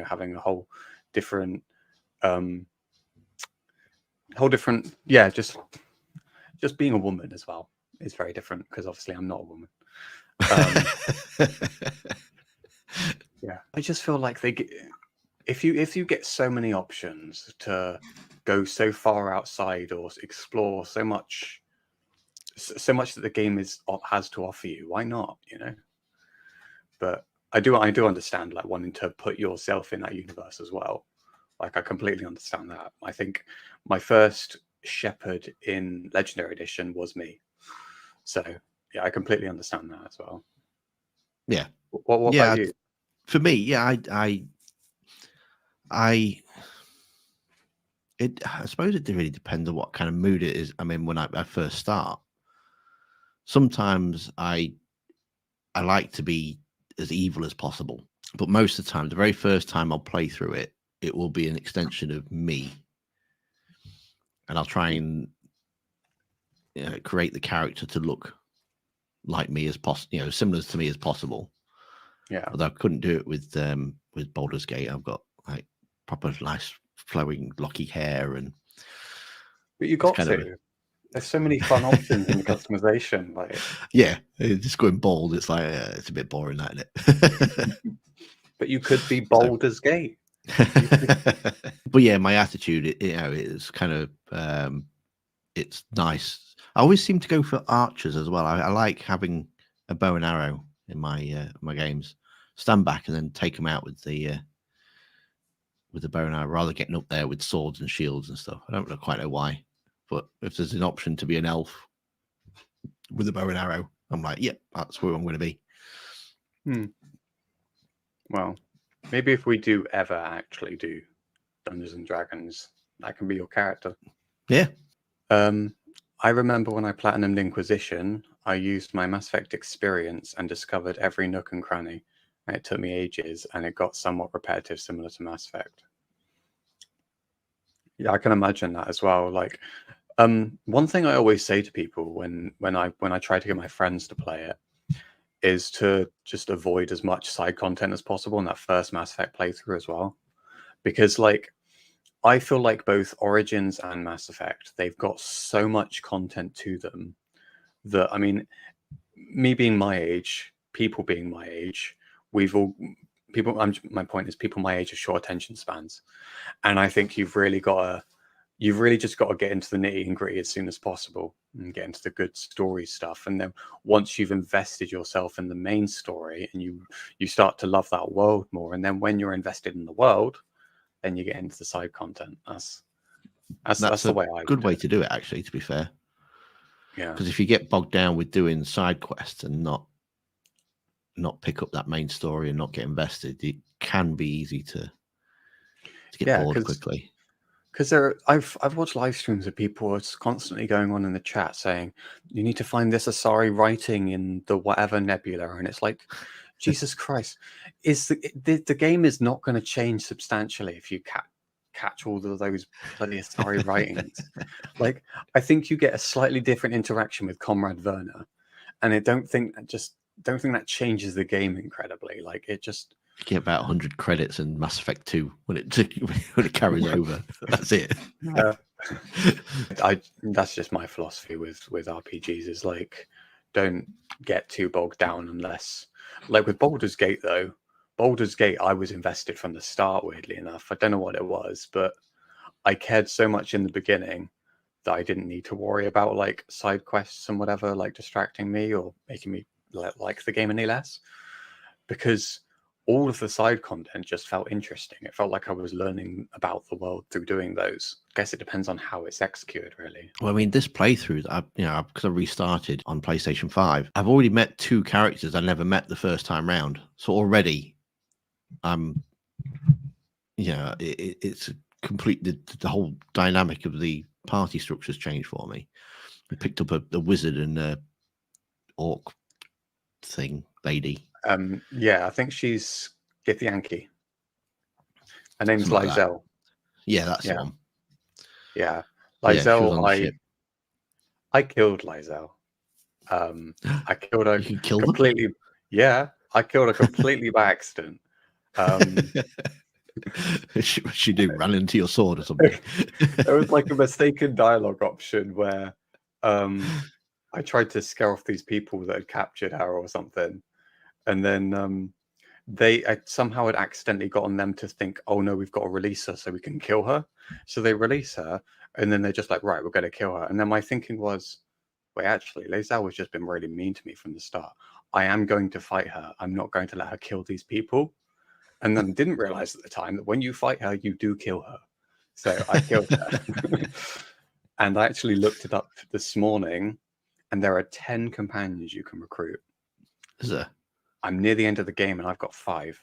having a whole different yeah, just being a woman as well is very different, because obviously I'm not a woman. Yeah, I just feel like if you get so many options to go so far outside or explore so much that the game has to offer you, why not? But I do understand, like, wanting to put yourself in that universe as well. Like, I completely understand that. I think my first shepherd in Legendary Edition was me. So yeah, I completely understand that as well. Yeah. What about you? For me, yeah, I suppose it really depends on what kind of mood it is I'm in when I first start. Sometimes I like to be as evil as possible, but most of the time, the very first time I'll play through it, it will be an extension of me, and I'll try and create the character to look like me as possible, similar to me as possible. Yeah. Although I couldn't do it with Baldur's Gate. I've got like proper nice flowing locky hair, and but you got to. There's so many fun options in the customization. Like, yeah, just going bald, it's like it's a bit boring, that, isn't it? But you could be Baldur's Gate. But yeah, my attitude, is kind of it's nice. I always seem to go for archers as well. I like having a bow and arrow in my my games. Stand back and then take them out with the bow and arrow, rather than getting up there with swords and shields and stuff. I don't quite know why, but if there's an option to be an elf with a bow and arrow, I'm like, yep, that's where I'm going to be. Well, maybe if we do ever actually do Dungeons and Dragons, that can be your character. Yeah. I remember when I platinumed Inquisition, I used my Mass Effect experience and discovered every nook and cranny. And it took me ages, and it got somewhat repetitive, similar to Mass Effect. Yeah, I can imagine that as well. Like, one thing I always say to people when I try to get my friends to play it is to just avoid as much side content as possible in that first Mass Effect playthrough as well, because like, I feel like both Origins and Mass Effect, they've got so much content to them that, I mean, me being my age, people being my age, my point is, people my age have short attention spans. And I think you've really got to you've really just got to get into the nitty and gritty as soon as possible and get into the good story stuff. And then once you've invested yourself in the main story and you start to love that world more, and then when you're invested in the world, then you get into the side content. That's the way I good would way do it. to do it, actually, to be fair. Yeah, Because if you get bogged down with doing side quests and not pick up that main story and not get invested, it can be easy to get bored quickly. Because I've watched live streams of people constantly going on in the chat saying you need to find this Asari writing in the whatever nebula, and it's like, Jesus Christ, is the game is not going to change substantially if you catch all of those bloody Asari writings. Like, I think you get a slightly different interaction with Comrade Werner, and I don't think that changes the game incredibly. Like, it just. You get about 100 credits in Mass Effect 2 when it carries over. That's it. That's just my philosophy with RPGs, is like, don't get too bogged down unless, like with Baldur's Gate though. Baldur's Gate, I was invested from the start, weirdly enough. I don't know what it was, but I cared so much in the beginning that I didn't need to worry about like side quests and whatever, like distracting me or making me like the game any less, because all of the side content just felt interesting. It felt like I was learning about the world through doing those. I guess it depends on how it's executed, really. Well, I mean, this playthrough, because I restarted on PlayStation 5, I've already met 2 characters I never met the first time round. So already, it's complete. The whole dynamic of the party structures changed for me. I picked up a wizard and a orc thing lady. Yeah, I think she's Githyanki. Her name's Something like Lizelle. Yeah, that's the one. Yeah, Lizelle. I killed Lizelle. I killed her completely. Yeah, I killed her completely by accident. She ran into your sword or something. There was like a mistaken dialogue option where I tried to scare off these people that had captured her or something, and then I somehow had accidentally gotten them to think, oh no, we've got to release her so we can kill her. So they release her, and then they're just like, right, we're going to kill her. And then my thinking was, wait, actually, Lizelle has just been really mean to me from the start. I am going to fight her. I'm not going to let her kill these people. And then didn't realize at the time that when you fight her, you do kill her. So I killed her. And I actually looked it up this morning, and there are 10 companions you can recruit. Is there? I'm near the end of the game, and I've got 5.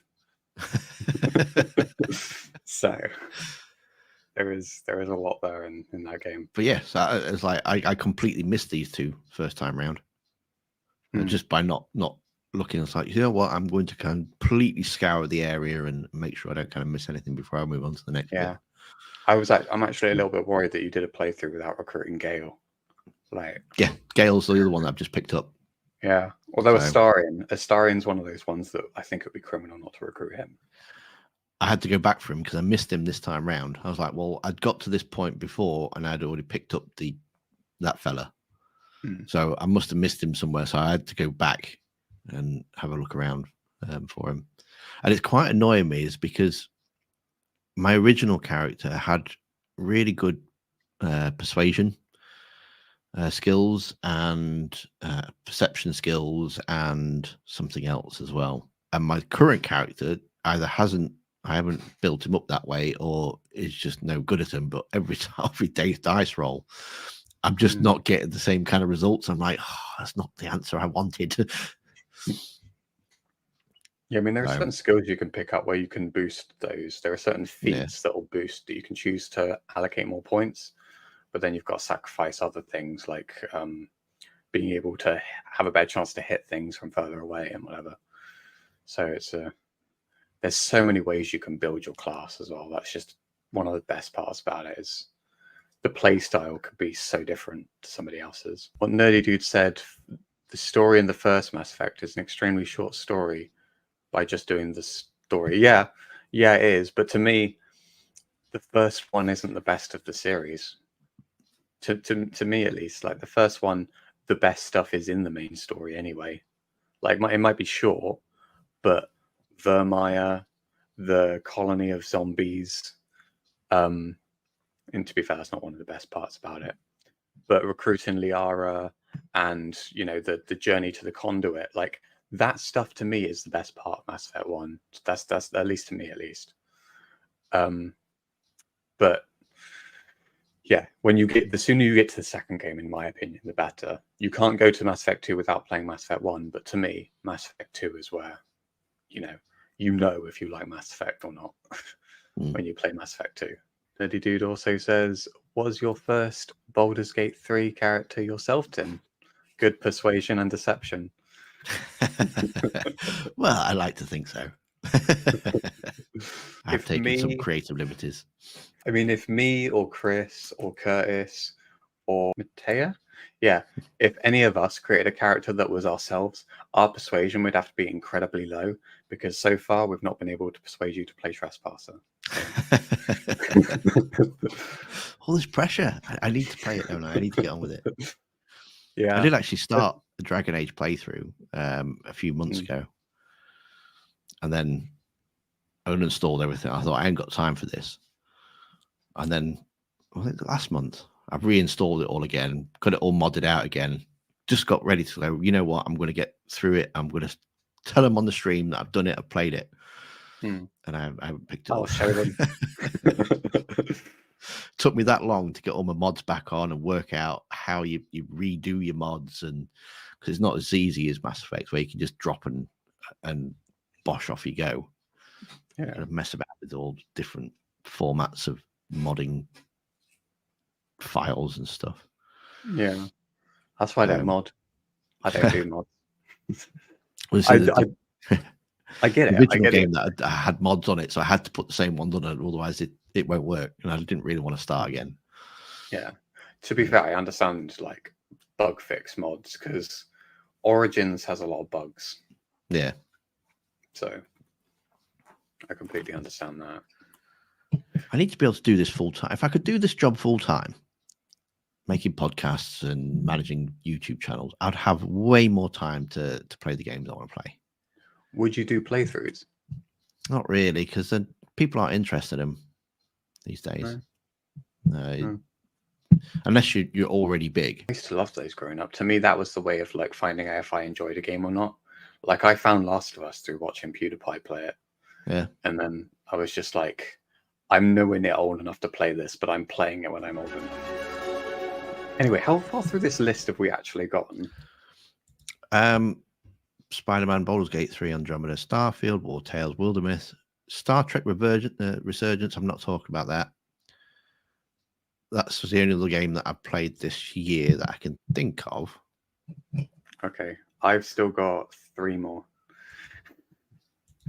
So there is a lot there in that game. But yes, it's like I completely missed these 2 first time round. Just by not looking. It's like, you know what, I'm going to completely scour the area and make sure I don't kind of miss anything before I move on to the next bit. I'm actually a little bit worried that you did a playthrough without recruiting Gale. Yeah, Gale's the other one that I've just picked up. Yeah, although Astarion's one of those ones that I think it would be criminal not to recruit him. I had to go back for him because I missed him this time round. I was like, well, I'd got to this point before and I'd already picked up that fella. So I must have missed him somewhere. So I had to go back and have a look around for him. And it's quite annoying me is because my original character had really good persuasion skills and perception skills and something else as well. And my current character either I haven't built him up that way, or is just no good at him. But every day's dice roll, I'm just not getting the same kind of results. I'm like, that's not the answer I wanted. Yeah, I mean, there are certain skills you can pick up where you can boost those. There are certain feats that will boost that you can choose to allocate more points, but then you've got to sacrifice other things like being able to have a better chance to hit things from further away and whatever. So there's so many ways you can build your class as well. That's just one of the best parts about it, is the play style could be so different to somebody else's. What Nerdy Dude said, the story in the first Mass Effect is an extremely short story by just doing the story. Yeah, it is. But to me, the first one isn't the best of the series. To me, at least, like the first one, the best stuff is in the main story anyway. Like it might be short, but Vermeer, the colony of zombies, And to be fair, that's not one of the best parts about it. But recruiting Liara and the journey to the conduit, like that stuff to me is the best part of Mass Effect 1. That's at least to me at least. But yeah, the sooner you get to the second game, in my opinion, the better. You can't go to Mass Effect 2 without playing Mass Effect 1, but to me, Mass Effect 2 is where you know if you like Mass Effect or not when you play Mass Effect 2. Dirty Dude also says, was your first Baldur's Gate 3 character yourself, Tim? Good persuasion and deception. Well, I like to think so. I've taken some creative liberties. I mean, if me or Chris or Curtis or Matea, if any of us created a character that was ourselves, our persuasion would have to be incredibly low, because so far we've not been able to persuade you to play Trespasser. All this pressure. I need to play it, don't I? I need to get on with it. Yeah, I did actually start the Dragon Age playthrough a few months ago, and then I uninstalled everything. I thought I ain't got time for this, and then I think last month I've reinstalled it all again, got it all modded out again. Just got ready to go. You know what? I'm going to get through it. I'm going to tell them on the stream that I've done it. I've played it, and I haven't picked it up. I'll show them. Took me that long to get all my mods back on and work out how you redo your mods, and because it's not as easy as Mass Effect, where you can just drop and bosh off you go. Yeah, kind of mess about with all different formats of modding files and stuff. Yeah, that's why I don't mod. I don't do mods. I get it. The original game that I had mods on it, so I had to put the same ones on it, otherwise it won't work, and I didn't really want to start again. Yeah, to be fair, I understand like bug fix mods, because Origins has a lot of bugs. Yeah, so I completely understand that. I need to be able to do this full time. If I could do this job full time, making podcasts and managing YouTube channels, I'd have way more time to play the games I want to play. Would you do playthroughs? Not really, because then people aren't interested in them these days. No. Unless you're already big. I used to love those growing up. To me, that was the way of like finding out if I enjoyed a game or not. Like I found Last of Us through watching PewDiePie play it. Yeah. And then I was just like, I'm nowhere near old enough to play this, but I'm playing it when I'm old enough. Anyway, how far through this list have we actually gotten? Spider-Man, Baldur's Gate 3, Andromeda, Starfield, War Tales, Wilderness, Star Trek Resurgence. I'm not talking about that. That's the only other game that I've played this year that I can think of. Okay, I've still got 3 more.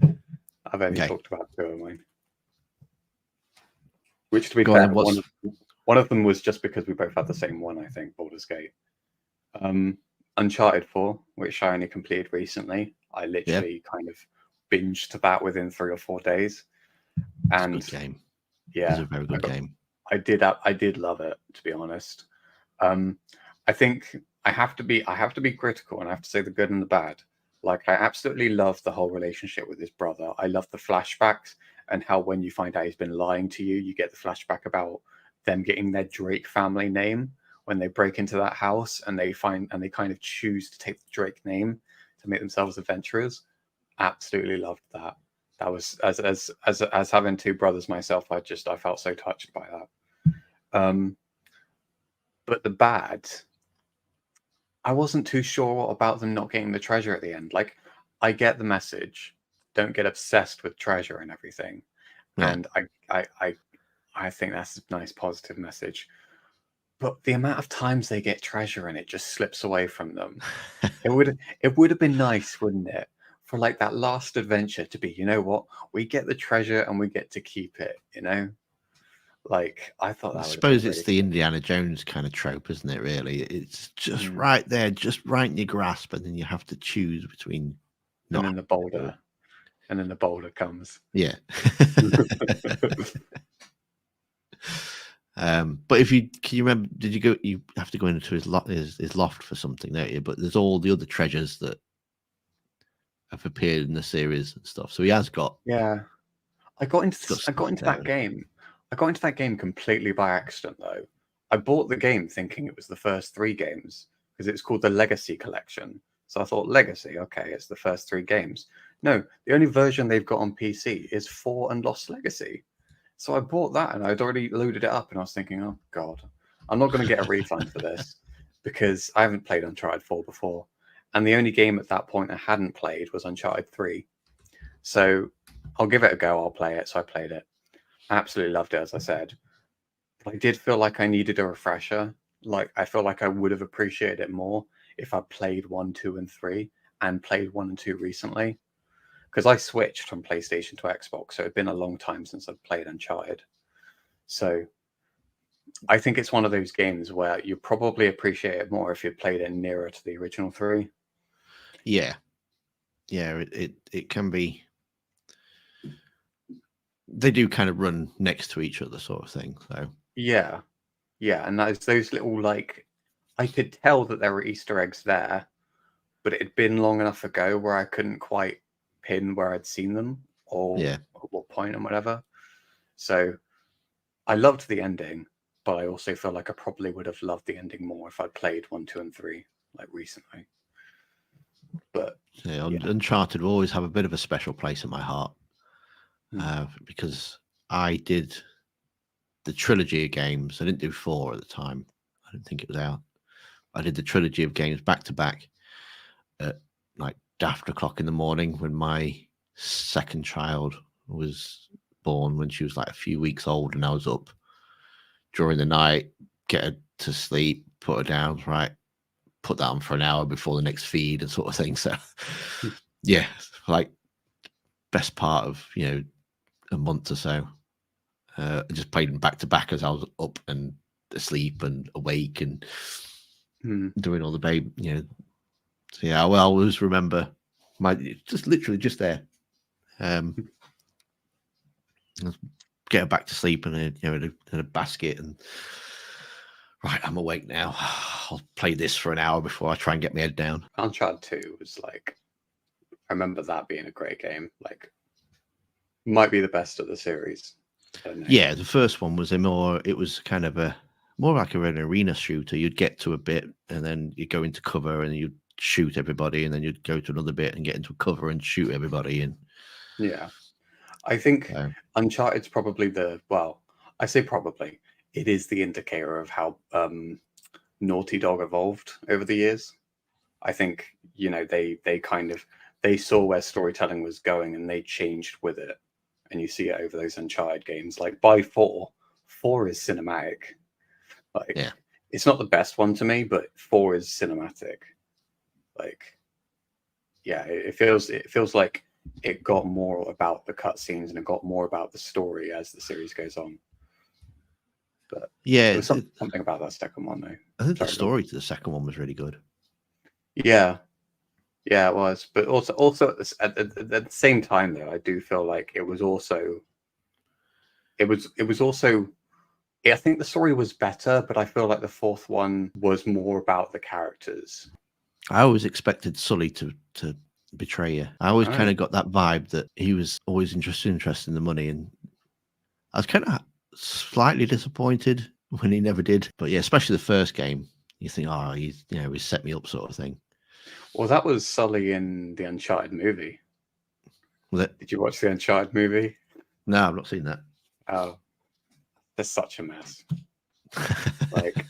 I've only talked about 2 of mine. Which, to be fair, one of them was just because we both had the same one, I think, Baldur's Gate. Uncharted 4, which I only completed recently. I literally kind of binged that within 3 or 4 days. And it's a good game. Yeah, it's a very good game. I did love it, to be honest. I think I have to be critical, and I have to say the good and the bad. Like, I absolutely love the whole relationship with his brother. I love the flashbacks and how when you find out he's been lying to you, you get the flashback about them getting their Drake family name when they break into that house, and they kind of choose to take the Drake name to make themselves adventurers. Absolutely loved that. That was as having 2 brothers myself. I felt so touched by that. But the bad, I wasn't too sure about them not getting the treasure at the end. Like, I get the message, don't get obsessed with treasure and everything, and I think that's a nice positive message. But the amount of times they get treasure and it just slips away from them, it would have been nice, wouldn't it, for like that last adventure to be, you know what, we get the treasure and we get to keep it, you know? Like, I thought that. I suppose it's the Indiana Jones kind of trope, isn't it? Really, it's just right there, just right in your grasp, and then you have to choose between. And then the boulder comes. Yeah. But can you remember? Did you go? You have to go into his loft for something, don't you? But there's all the other treasures that have appeared in the series and stuff. So he has got. Yeah, I got into that game. I got into that game completely by accident, though. I bought the game thinking it was the first 3 games because it's called the Legacy Collection. So I thought, Legacy, okay, it's the first 3 games. No, the only version they've got on PC is 4 and Lost Legacy. So I bought that and I'd already loaded it up and I was thinking, oh, God, I'm not going to get a refund for this because I haven't played Uncharted 4 before. And the only game at that point I hadn't played was Uncharted 3. So I'll give it a go. I'll play it. So I played it. I absolutely loved it, as I said. But I did feel like I needed a refresher. Like, I feel like I would have appreciated it more if I played 1, 2, and 3 and played 1 and 2 recently. Because I switched from PlayStation to Xbox, so it'd been a long time since I've played Uncharted. So I think it's one of those games where you probably appreciate it more if you played it nearer to the original 3. Yeah. Yeah, it can be. They do kind of run next to each other, sort of thing. So Yeah. Yeah, and there's those little, like, I could tell that there were Easter eggs there, but it had been long enough ago where I couldn't quite pin where I'd seen them or yeah, at what point and whatever. So I loved the ending, but I also feel like I probably would have loved the ending more if I'd played 1, 2, and 3 like recently. But yeah, yeah. Uncharted will always have a bit of a special place in my heart because I did the trilogy of games. I didn't do 4 at the time. I didn't think it was out. I did the trilogy of games back to back at like daft o'clock in the morning when my second child was born, when she was like a few weeks old, and I was up during the night, get her to sleep, put her down, right, put that on for an hour before the next feed and sort of thing. So yeah, like best part of a month or so. I just played them back to back as I was up and asleep and awake and doing all the babe, So yeah, well, I always remember just literally just there. Get her back to sleep and in a basket and right, I'm awake now. I'll play this for an hour before I try and get my head down. Uncharted 2 was like, I remember that being a great game. Like, might be the best of the series. Yeah, the first one was it was kind of more like an arena shooter. You'd get to a bit and then you'd go into cover and you'd shoot everybody, and then you'd go to another bit and get into cover and shoot everybody. And yeah, I think Uncharted's probably I say probably, it is the indicator of how Naughty Dog evolved over the years. I think, they saw where storytelling was going and they changed with it. And you see it over those Uncharted games. Like by 4 is cinematic. Like, yeah, it's not the best one to me, but 4 is cinematic. Like, yeah, it feels like it got more about the cutscenes and it got more about the story as the series goes on. But yeah, there's something about that second one, though. I think the story to the second one was really good. Yeah, it was. But also at the same time, though, I do feel like it was also. I think the story was better, but I feel like the fourth one was more about the characters. I always expected Sully to betray you. I always kind of got that vibe that he was always interested in the money, and I was kind of slightly disappointed when he never did. But yeah, especially the first game, you think, oh, he's set me up, sort of thing. Well, that was Sully in the Uncharted movie. Was it? Did you watch the Uncharted movie? No, I've not seen that. Oh, that's such a mess. Like,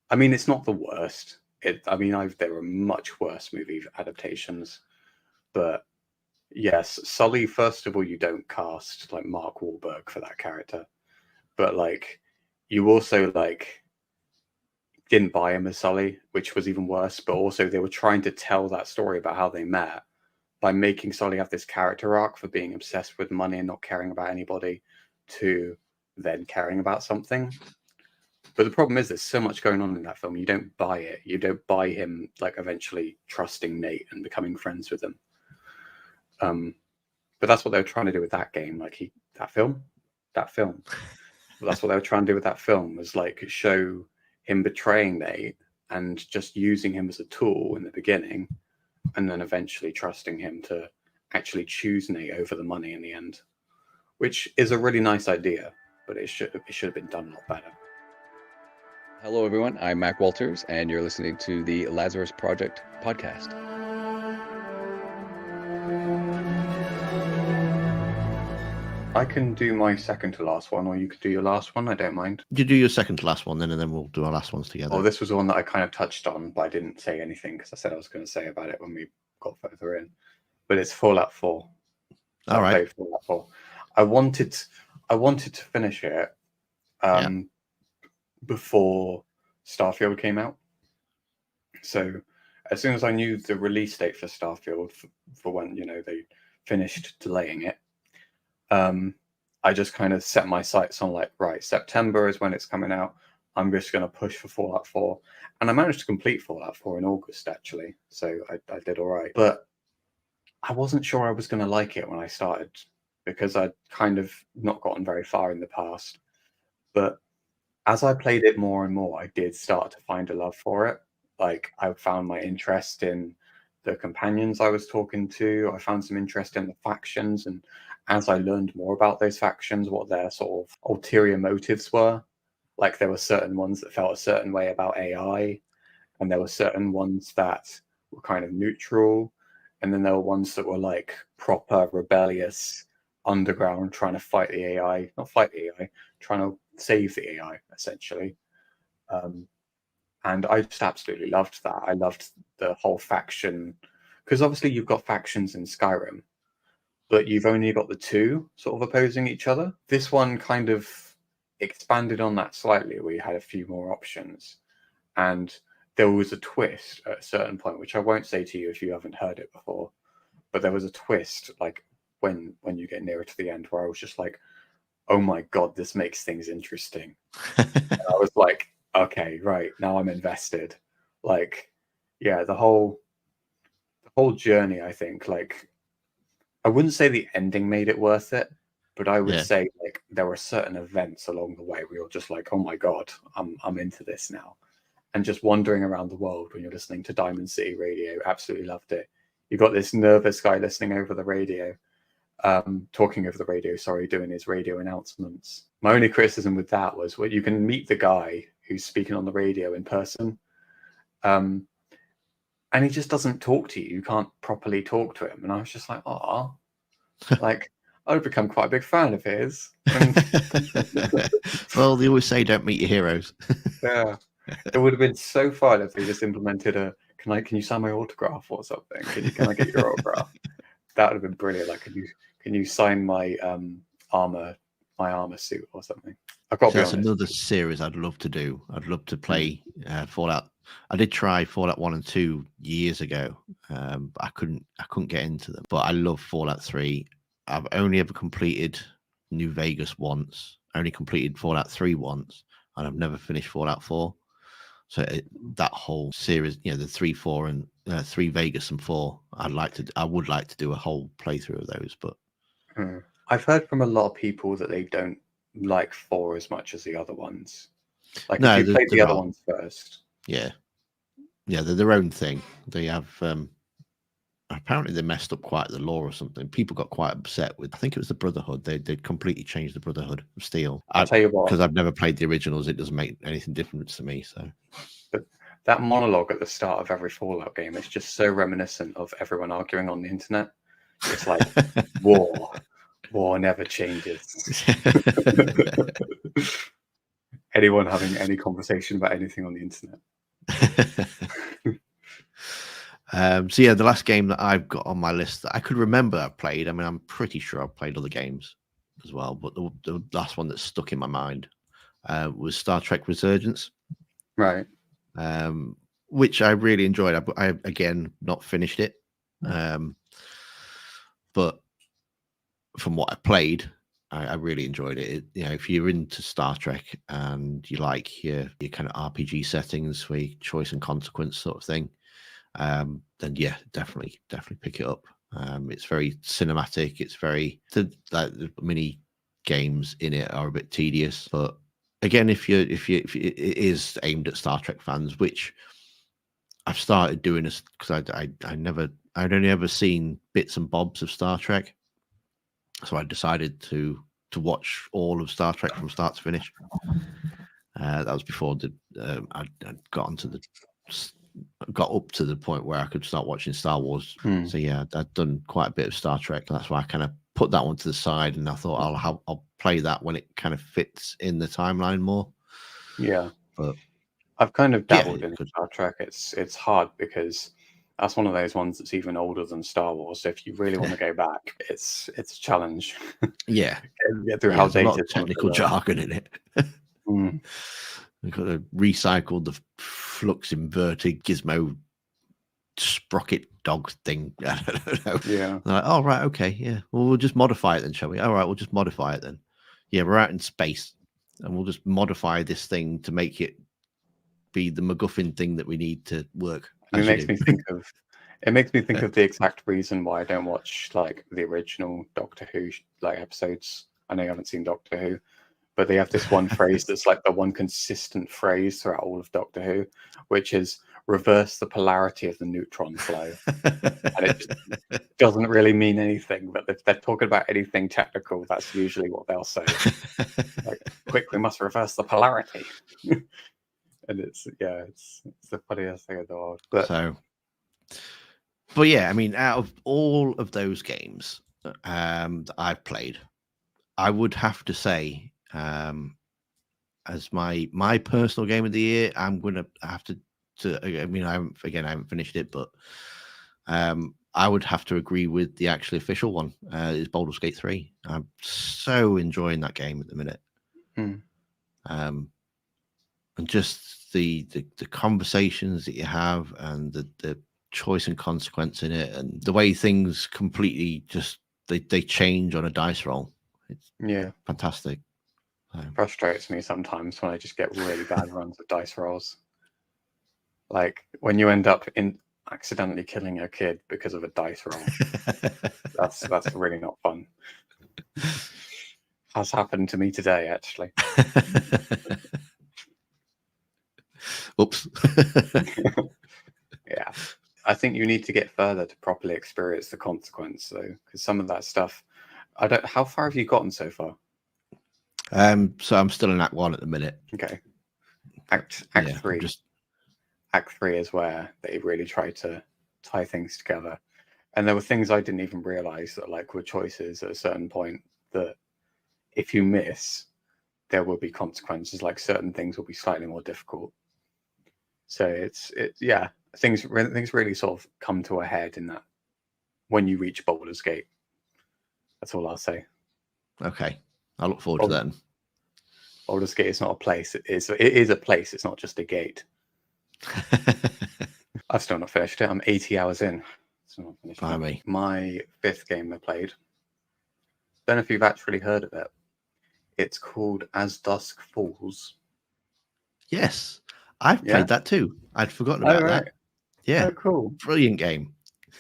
I mean, it's not the worst. There are much worse movie adaptations, but yes, Sully. First of all, you don't cast like Mark Wahlberg for that character, but like, you also like didn't buy him as Sully, which was even worse. But also, they were trying to tell that story about how they met by making Sully have this character arc for being obsessed with money and not caring about anybody, to then caring about something. But the problem is there's so much going on in that film. You don't buy it. You don't buy him like eventually trusting Nate and becoming friends with him. But that's what they were trying to do with that game. Like that film. That's what they were trying to do with that film, was like show him betraying Nate and just using him as a tool in the beginning, and then eventually trusting him to actually choose Nate over the money in the end, which is a really nice idea. but it should have been done a lot better. Hello, everyone. I'm Mac Walters, and you're listening to the Lazarus Project podcast. I can do my second to last one, or you could do your last one. I don't mind. You do your second to last one then, and then we'll do our last ones together. Well, this was the one that I kind of touched on, but I didn't say anything because I said I was going to say about it when we got further in. But it's Fallout 4. So all right. I played Fallout 4. I wanted to finish it before Starfield came out. So as soon as I knew the release date for Starfield, for when they finished delaying it, I just kind of set my sights on right, September is when it's coming out. I'm just going to push for Fallout 4, and I managed to complete Fallout 4 in August actually. So I did all right, but I wasn't sure I was going to like it when I started because I'd kind of not gotten very far in the past. But as I played it more and more, I did start to find a love for it. Like, I found my interest in the companions I was talking to. I found some interest in the factions. And as I learned more about those factions, what their sort of ulterior motives were, like there were certain ones that felt a certain way about AI, and there were certain ones that were kind of neutral. And then there were ones that were like proper rebellious underground, trying to fight the AI, not fight the AI, trying to save the AI, essentially. And I just absolutely loved that. I loved the whole faction, because obviously you've got factions in Skyrim, but you've only got the two sort of opposing each other. This one kind of expanded on that slightly, where you had a few more options. And there was a twist at a certain point, which I won't say to you if you haven't heard it before, but there was a twist, like when you get nearer to the end, where I was just like, oh my God, this makes things interesting. And I was like, okay, right, now I'm invested. Like, yeah, the whole journey, I think, like, I wouldn't say the ending made it worth it, but I would say like there were certain events along the way where you're just like, oh my God, I'm into this now. And just wandering around the world when you're listening to Diamond City Radio, absolutely loved it. You got this nervous guy listening over the radio, talking over the radio, doing his radio announcements. My only criticism with that was you can meet the guy who's speaking on the radio in person, and he just doesn't talk to you. You can't properly talk to him. And I was just like, oh, like, I've become quite a big fan of his. Well, they always say don't meet your heroes. Yeah. It would have been so fun if they just implemented can you sign my autograph or something? Can I get your autograph? That would have been brilliant. Like, can you sign my armor suit or something? I've got to be honest. That's another series I'd love to do. I'd love to play Fallout. I did try Fallout 1 and 2 years ago, but I couldn't get into them. But I love Fallout 3. I've only ever completed New Vegas once. Only completed Fallout 3 once, and I've never finished Fallout 4. So that whole series, the 3, 4, and 3 Vegas and 4, I would like to do a whole playthrough of those. But I've heard from a lot of people that they don't like 4 as much as the other ones. Like, no, if you played the other ones first. Yeah, they're their own thing. They have apparently they messed up quite the lore or something. People got quite upset with. I think it was the Brotherhood. They'd completely changed the Brotherhood of Steel. I'll tell you what, because I've never played the originals, it doesn't make anything different to me. So that monologue at the start of every Fallout game is just so reminiscent of everyone arguing on the internet. It's like war never changes. Anyone having any conversation about anything on the internet. So yeah, the last game that I've got on my list that I could remember I played. I mean, I'm pretty sure I've played other games as well, but the last one that stuck in my mind was Star Trek Resurgence, right? Which I really enjoyed. I again not finished it, but from what I played, I really enjoyed it. If you're into Star Trek and you like your kind of RPG settings where you choice and consequence sort of thing, then yeah, definitely pick it up. It's very cinematic. It's very the mini games in it are a bit tedious, but again, if it is aimed at Star Trek fans, which I've started doing this because I'd only ever seen bits and bobs of Star Trek, so I decided to to watch all of Star Trek from start to finish. That was before I got up to the point where I could start watching Star Wars. So yeah, I'd done quite a bit of Star Trek. That's why I kind of put that one to the side, and I thought I'll play that when it kind of fits in the timeline more. Yeah, but I've kind of dabbled in Star Trek. It's hard because that's one of those ones that's even older than Star Wars. So if you really want to go back, it's a challenge. Yeah, get through how there's a lot dated of technical jargon in it. We've got to recycle the flux inverted gizmo sprocket dog thing. I don't know. Yeah. Like, oh, right. Okay. Yeah. Well, we'll just modify it then, shall we? All right. We'll just modify it then. Yeah. We're out in space and we'll just modify this thing to make it be the MacGuffin thing that we need to work. It makes me think of the exact reason why I don't watch like the original Doctor Who like episodes. I know you haven't seen Doctor Who, but they have this one phrase that's like the one consistent phrase throughout all of Doctor Who, which is reverse the polarity of the neutron flow. And it just doesn't really mean anything, but if they're talking about anything technical, that's usually what they'll say. Like, quick, we must reverse the polarity. And it's the funniest thing in the world. But yeah, I mean, out of all of those games that I've played, I would have to say, as my personal game of the year, I'm gonna have to. I mean, I haven't finished it, but I would have to agree with the actually official one. Is Baldur's Gate 3. I'm so enjoying that game at the minute. And just the conversations that you have, and the choice and consequence in it, and the way things completely just they change on a dice roll. It's fantastic. Frustrates me sometimes when I just get really bad runs of dice rolls. Like when you end up accidentally killing a kid because of a dice roll. that's really not fun. Has happened to me today, actually. Oops. Yeah. I think you need to get further to properly experience the consequence, though, because some of that stuff, how far have you gotten so far? So I'm still in Act 1 at the minute. Okay. Act 3. Act 3 is where they really try to tie things together. And there were things I didn't even realize that like were choices at a certain point that if you miss, there will be consequences. Like certain things will be slightly more difficult. So things really sort of come to a head in that when you reach Baldur's Gate. That's all I'll say. Okay. I look forward to that. Baldur's Gate is not a place. It is a place. It's not just a gate. I've still not finished it. I'm 80 hours in. Still not finished it. My 5th game I played. Don't know if you've actually heard of it. It's called As Dusk Falls. Yes, I've played that too. I'd forgotten about that. Yeah. Oh, cool. Brilliant game.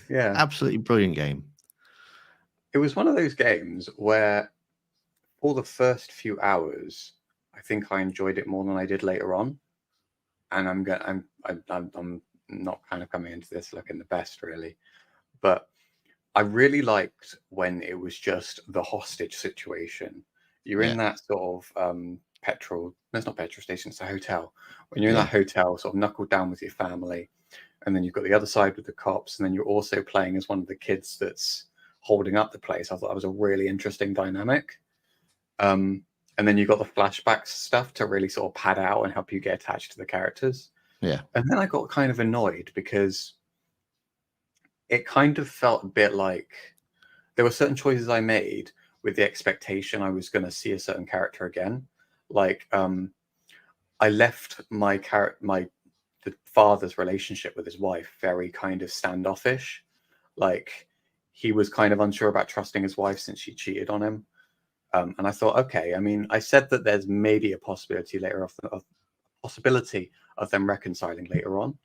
Yeah. Absolutely brilliant game. It was one of those games where for the first few hours, I think I enjoyed it more than I did later on. And I'm not kind of coming into this looking the best really, but I really liked when it was just the hostage situation. You're in that sort of petrol. No, it's not petrol station. It's a hotel. When you're in that hotel, sort of knuckled down with your family, and then you've got the other side with the cops, and then you're also playing as one of the kids that's holding up the place. I thought that was a really interesting dynamic. And then you've got the flashbacks stuff to really sort of pad out and help you get attached to the characters. Yeah. And then I got kind of annoyed because it kind of felt a bit like there were certain choices I made with the expectation I was going to see a certain character again. Like I left the father's relationship with his wife very kind of standoffish. Like he was kind of unsure about trusting his wife since she cheated on him. And I thought, okay, I mean, I said that there's maybe a possibility of them reconciling later on.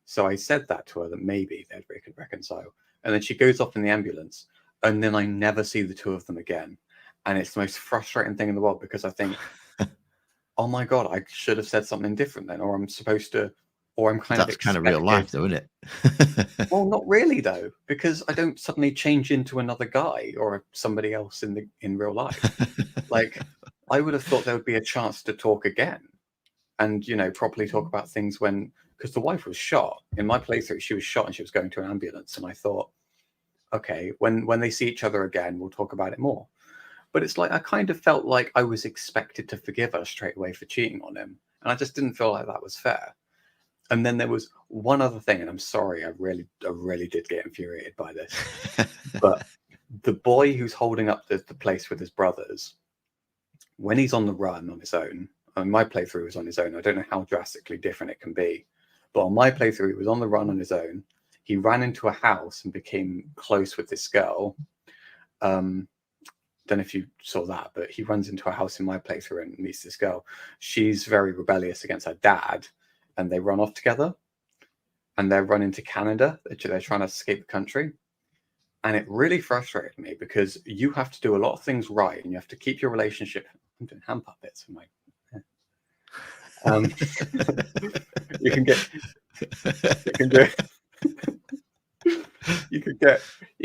So I said that to her that maybe they could reconcile. And then she goes off in the ambulance, and then I never see the two of them again. And it's the most frustrating thing in the world because I think, oh my God, I should have said something different then, or I'm supposed to or I'm kind That's of kind of real life, though, isn't it? Well, not really though, because I don't suddenly change into another guy or somebody else in real life. Like, I would have thought there would be a chance to talk again, and properly talk about things because the wife was shot in my playthrough. She was shot and she was going to an ambulance, and I thought, okay, when they see each other again, we'll talk about it more. But it's like I kind of felt like I was expected to forgive her straight away for cheating on him, and I just didn't feel like that was fair. And then there was one other thing, and I'm sorry, I really did get infuriated by this. But the boy who's holding up the place with his brothers, when he's on the run on his own, and my playthrough was on his own, I don't know how drastically different it can be, but on my playthrough, he was on the run on his own. He ran into a house and became close with this girl. Don't know if you saw that, but he runs into a house in my playthrough and meets this girl. She's very rebellious against her dad, and they run off together, and they're running to Canada. They're trying to escape the country. And it really frustrated me because you have to do a lot of things right, and you have to keep your relationship. I'm doing hand puppets with my. You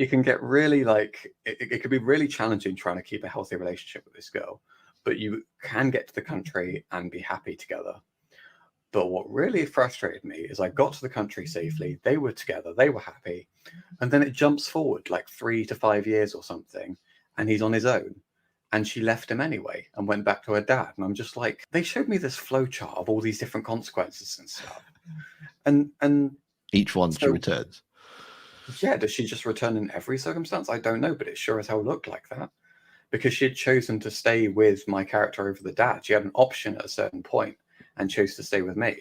can get really like it could be really challenging trying to keep a healthy relationship with this girl, but you can get to the country and be happy together. But what really frustrated me is I got to the country safely. They were together. They were happy. And then it jumps forward like 3 to 5 years or something. And he's on his own. And she left him anyway and went back to her dad. And I'm just like, they showed me this flowchart of all these different consequences and stuff. And each one she returns. Yeah, does she just return in every circumstance? I don't know, but it sure as hell looked like that. Because she had chosen to stay with my character over the dad. She had an option at a certain point and chose to stay with me,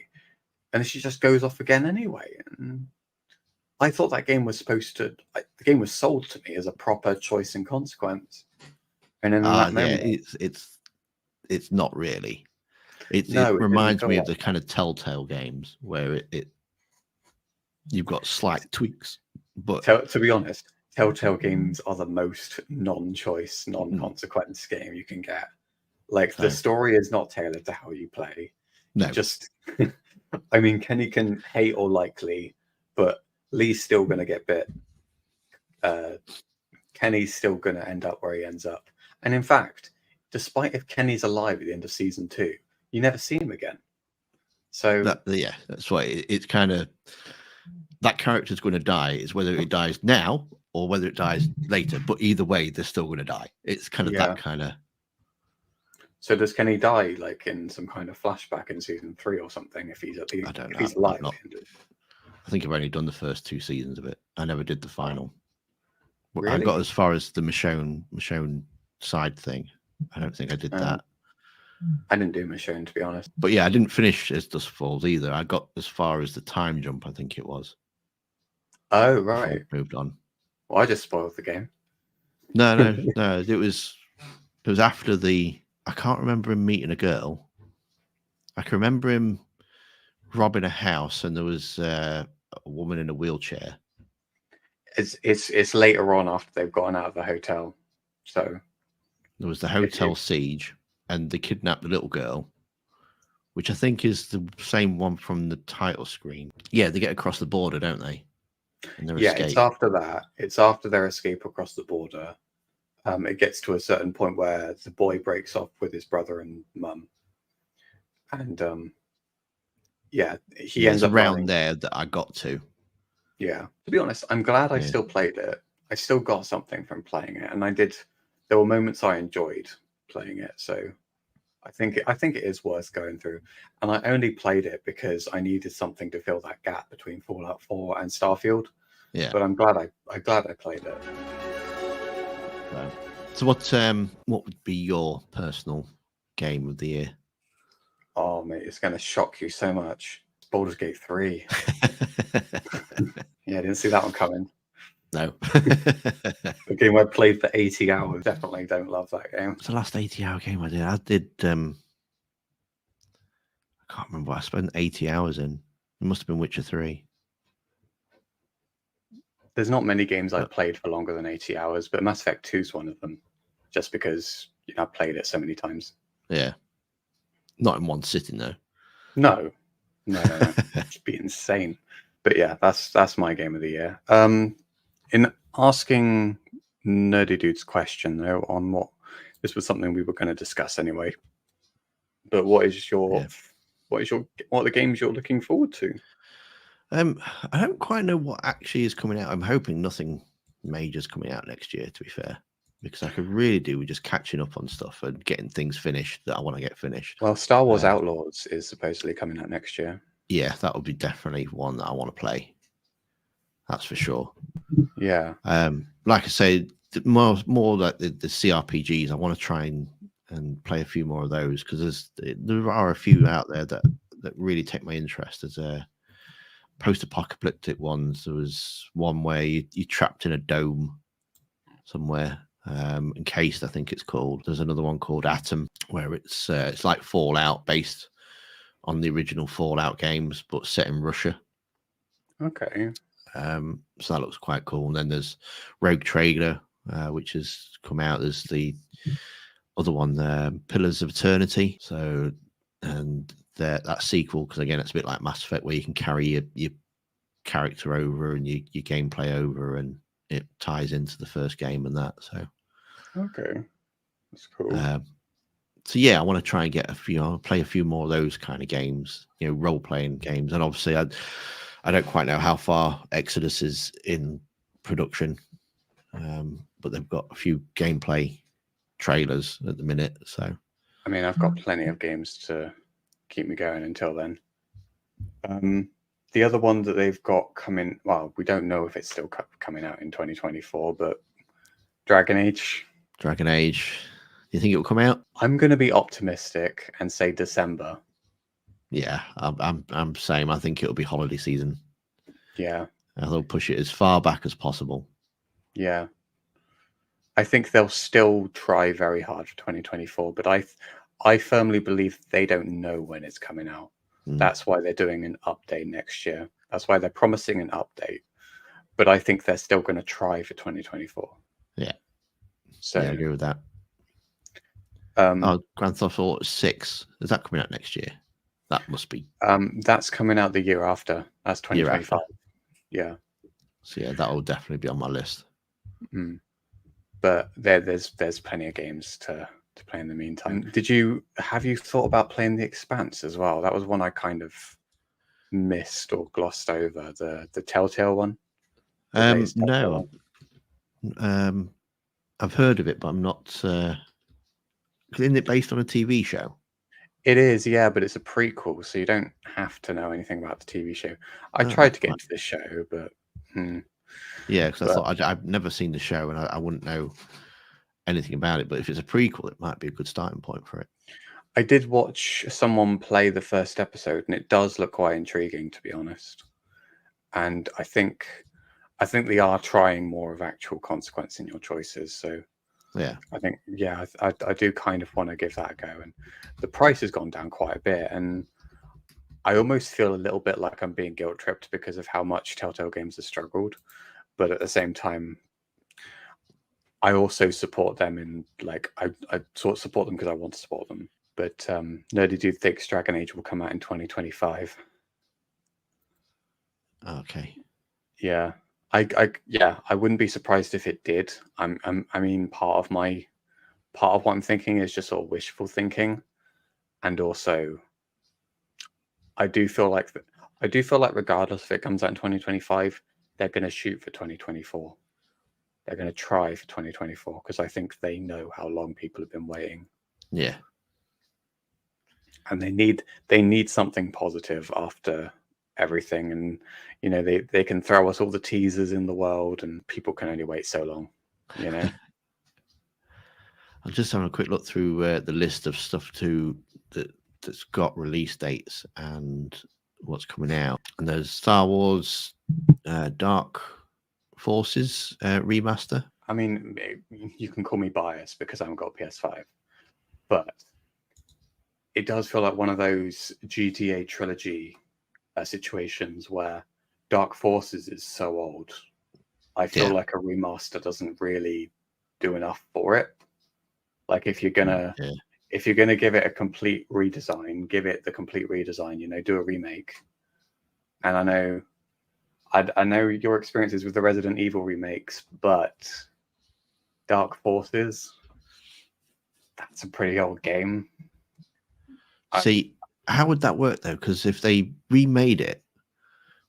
and she just goes off again anyway. And I thought that game was the game was sold to me as a proper choice and consequence. And in that moment, it's not really. It reminds me of the kind of Telltale games where you've got slight tweaks. But to be honest, Telltale games are the most non-choice, non-consequence game you can get. Like the story is not tailored to how you play. No, just I mean, Kenny can hate or like Lee, but Lee's still gonna get bit. Kenny's still gonna end up where he ends up. And in fact, despite if Kenny's alive at the end of season 2, you never see him again. So that's why it's kind of that character's going to die. Is whether it dies now or whether it dies later. But either way, they're still going to die. It's kind of that kind of. So does Kenny die like in some kind of flashback in season 3 or something? If he's I don't know. He's alive. I think I've only done the first 2 seasons of it. I never did the final. Really? I got as far as the Michonne side thing. I don't think I did that. I didn't do Michonne, to be honest. But yeah, I didn't finish As Dusk Falls either. I got as far as the time jump, I think it was. Oh, right. Moved on. Well, I just spoiled the game. No. It was after I can't remember him meeting a girl. I can remember him robbing a house, and there was a woman in a wheelchair. It's later on after they've gotten out of the hotel. So there was the hotel siege, and they kidnapped the little girl, which I think is the same one from the title screen. Yeah, they get across the border, don't they? And yeah, escape. It's after that. It's after their escape across the border. It gets to a certain point where the boy breaks off with his brother and mum, and he ends up around there that I got to. Yeah, to be honest, I'm glad I still played it. I still got something from playing it, and I did. There were moments I enjoyed playing it, so I think it is worth going through. And I only played it because I needed something to fill that gap between Fallout 4 and Starfield. Yeah, but I'm glad I played it. Wow. So what would be your personal game of the year? Oh mate, it's going to shock you so much. Baldur's Gate 3. Yeah, I didn't see that one coming. No. The game I played for 80 hours. Definitely don't love that game. It's the last 80-hour game I did. I can't remember what I spent 80 hours in. It must have been Witcher 3. There's not many games I've played for longer than 80 hours, but Mass Effect 2 is one of them. Just because I've played it so many times. Yeah. Not in one sitting though. No. No. It'd be insane. But yeah, that's my game of the year. In asking Nerdy Dude's question though, on what this was something we were going to discuss anyway. But what are the games you're looking forward to? I don't quite know what actually is coming out. I'm hoping nothing major's coming out next year, to be fair, because I could really do with just catching up on stuff and getting things finished that I want to get finished. Well, Star Wars Outlaws is supposedly coming out next year. Yeah, that would be definitely one that I want to play. That's for sure. Yeah. Like I say, more like the CRPGs. I want to try and play a few more of those, because there are a few out there that really take my interest. As a post-apocalyptic ones. There was one where you're trapped in a dome somewhere, encased, I think it's called. There's another one called Atom, where it's like Fallout, based on the original Fallout games, but set in Russia. Okay. So that looks quite cool. And then there's Rogue Trader, which has come out. There's the other one, Pillars of Eternity. So, and that sequel, because again, it's a bit like Mass Effect, where you can carry your character over and your gameplay over, and it ties into the first game and that. So, okay, that's cool. So yeah, I want to try and get play a few more of those kind of games, role playing games. And obviously, I don't quite know how far Exodus is in production, but they've got a few gameplay trailers at the minute. So, I mean, I've got plenty of games to keep me going until then. The other one that they've got coming, well, we don't know if it's still coming out in 2024, but Dragon Age. Do you think it will come out? I'm going to be optimistic and say December. Yeah, I'm same. I think it'll be holiday season. Yeah. They'll push it as far back as possible. Yeah. I think they'll still try very hard for 2024, but I firmly believe they don't know when it's coming out. That's why they're doing an update next year. That's why they're promising an update. But I think they're still going to try for 2024. Yeah. So yeah, I agree with that. Grand Theft Auto 6, is that coming out next year? That must be. That's coming out the year after. That's 2025. Yeah. So yeah, that will definitely be on my list. But there's plenty of games to play in the meantime. Have you thought about playing The Expanse as well? That was one I kind of missed or glossed over. The Telltale one. No. I've heard of it, but I'm not. Isn't it based on a TV show? It is, yeah, but it's a prequel, so you don't have to know anything about the TV show. I tried to get into this show, but yeah, because I thought I've never seen the show, and I wouldn't know anything about it. But if it's a prequel, it might be a good starting point for it. I did watch someone play the first episode, and it does look quite intriguing, to be honest. And I think they are trying more of actual consequence in your choices. So yeah, I think I do kind of want to give that a go. And the price has gone down quite a bit, and I almost feel a little bit like I'm being guilt tripped because of how much Telltale Games has struggled. But at the same time, I also support them in I sort of support them because I want to support them. But Nerdy Dude thinks Dragon Age will come out in 2025. Okay. Yeah. I wouldn't be surprised if it did. I mean, part of what I'm thinking is just sort of wishful thinking, and also I do feel like regardless if it comes out in 2025, they're going to shoot for 2024. They're going to try for 2024 because I think they know how long people have been waiting. Yeah, and they need something positive after everything, and they can throw us all the teasers in the world, and people can only wait so long. I'm just having a quick look through the list of stuff that's got release dates and what's coming out. And there's Star Wars Dark Forces remaster. I mean, you can call me biased because I haven't got a PS5, but it does feel like one of those GTA trilogy situations where Dark Forces is so old. I feel like a remaster doesn't really do enough for it. Like if you're gonna if you're going to give it a complete redesign, give it the complete redesign. Do a remake. And I know your experiences with the Resident Evil remakes, but Dark Forces, that's a pretty old game. See, how would that work though? Because if they remade it,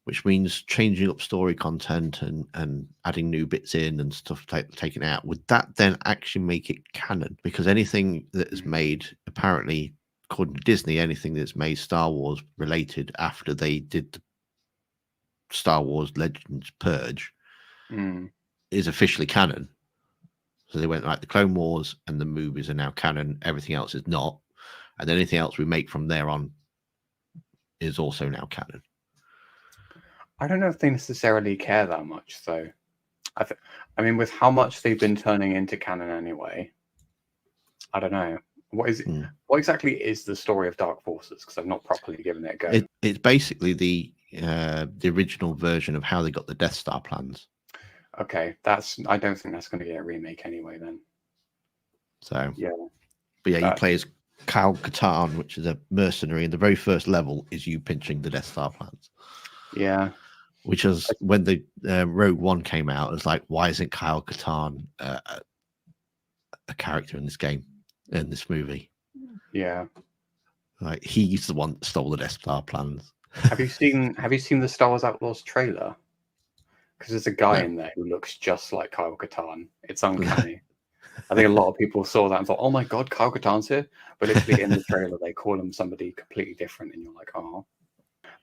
which means changing up story content and adding new bits in and stuff taken out, would that then actually make it canon? Because anything that is made, apparently, according to Disney, anything that's made Star Wars related after they did the Star Wars Legends Purge is officially canon. So they went like the Clone Wars and the movies are now canon. Everything else is not. And anything else we make from there on is also now canon. I don't know if they necessarily care that much, though. I mean, with how much they've been turning into canon anyway, I don't know. What exactly is the story of Dark Forces? Because I've not properly given it a go. It's basically the original version of how they got the Death Star plans. Okay, I don't think that's going to get a remake anyway. Then. So yeah, but yeah, you play as Kyle Katarn, which is a mercenary, and the very first level is you pinching the Death Star plans. Yeah. Which is when the Rogue One came out, it was like, why isn't Kyle Katarn a character in this game, in this movie? Yeah, like he's the one that stole the Death Star plans. Have you seen the Star Wars Outlaws trailer? Because there's a guy in there who looks just like Kyle Katarn. It's uncanny. I think a lot of people saw that and thought, "Oh my god, Kyle Katarn's here!" But literally in the trailer, they call him somebody completely different, and you're like, "Oh."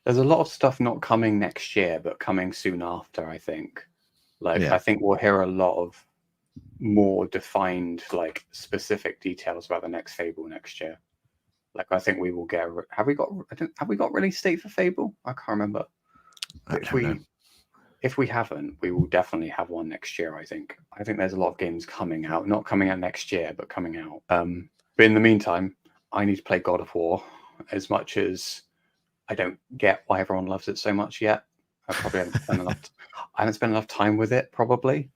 There's a lot of stuff not coming next year, but coming soon after, I think. I think we'll hear a lot of more defined, specific details about the next Fable next year. I think we will get. Have we got release date for Fable? I can't remember. If we haven't, we will definitely have one next year. I think there's a lot of games coming out, not coming out next year, but coming out. But in the meantime, I need to play God of War as much as. I don't get why everyone loves it so much yet. I probably haven't spent enough. I haven't spent enough time with it. Probably.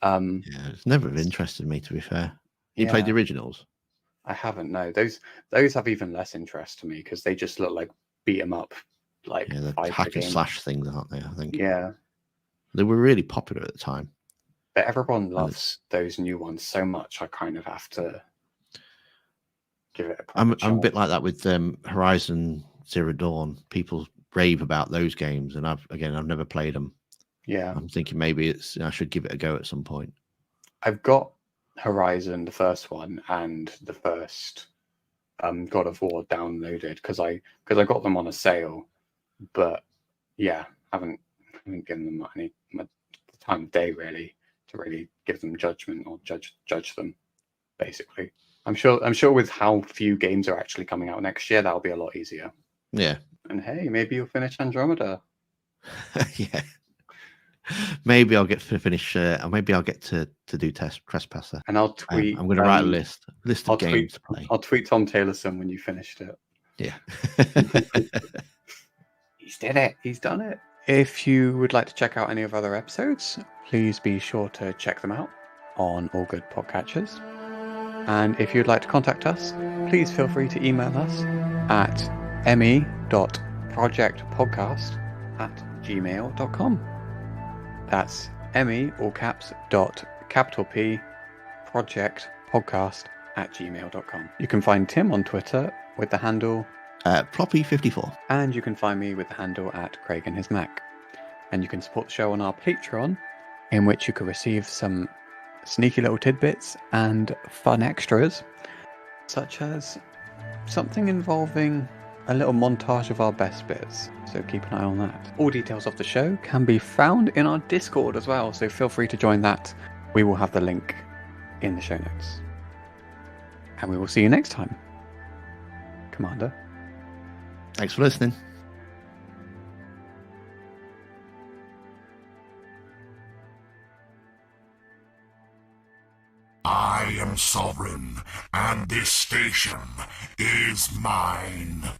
It's never interested me, to be fair. You played the originals? I haven't. No, those have even less interest to me because they just look like beat 'em up, the hack and slash things, aren't they? I think. Yeah. They were really popular at the time. But everyone loves those new ones so much. I kind of have to give it a proper I'm a bit like that with Horizon Zero Dawn. People rave about those games, and I've never played them. Yeah, I'm thinking maybe I should give it a go at some point. I've got Horizon, the first one, and the first God of War downloaded because I got them on a sale, but haven't given them any time of day really to really give them judgment or judge them. Basically, I'm sure with how few games are actually coming out next year, that'll be a lot easier. Yeah. And hey, maybe you'll finish Andromeda. Yeah. Maybe I'll get to finish. Maybe I'll get to do Trespasser. And I'll tweet. I'm going to write a list of games to play. I'll tweet Tom Taylorson when you finished it. Yeah. He's did it. He's done it. If you would like to check out any of other episodes, please be sure to check them out on all good podcatchers. And if you'd like to contact us, please feel free to email us at me.projectpodcast@gmail.com. That's me, all caps, .P, projectpodcast@gmail.com. You can find Tim on Twitter with the handle Ploppy54. and you can find me with the handle at Kraig and his Mac. And you can support the show on our Patreon, in which you can receive some sneaky little tidbits and fun extras, such as something involving a little montage of our best bits, so keep an eye on that. All details of the show can be found in our Discord as well, so feel free to join that. We will have the link in the show notes. And we will see you next time, Commander. Thanks for listening. I am sovereign, and this station is mine.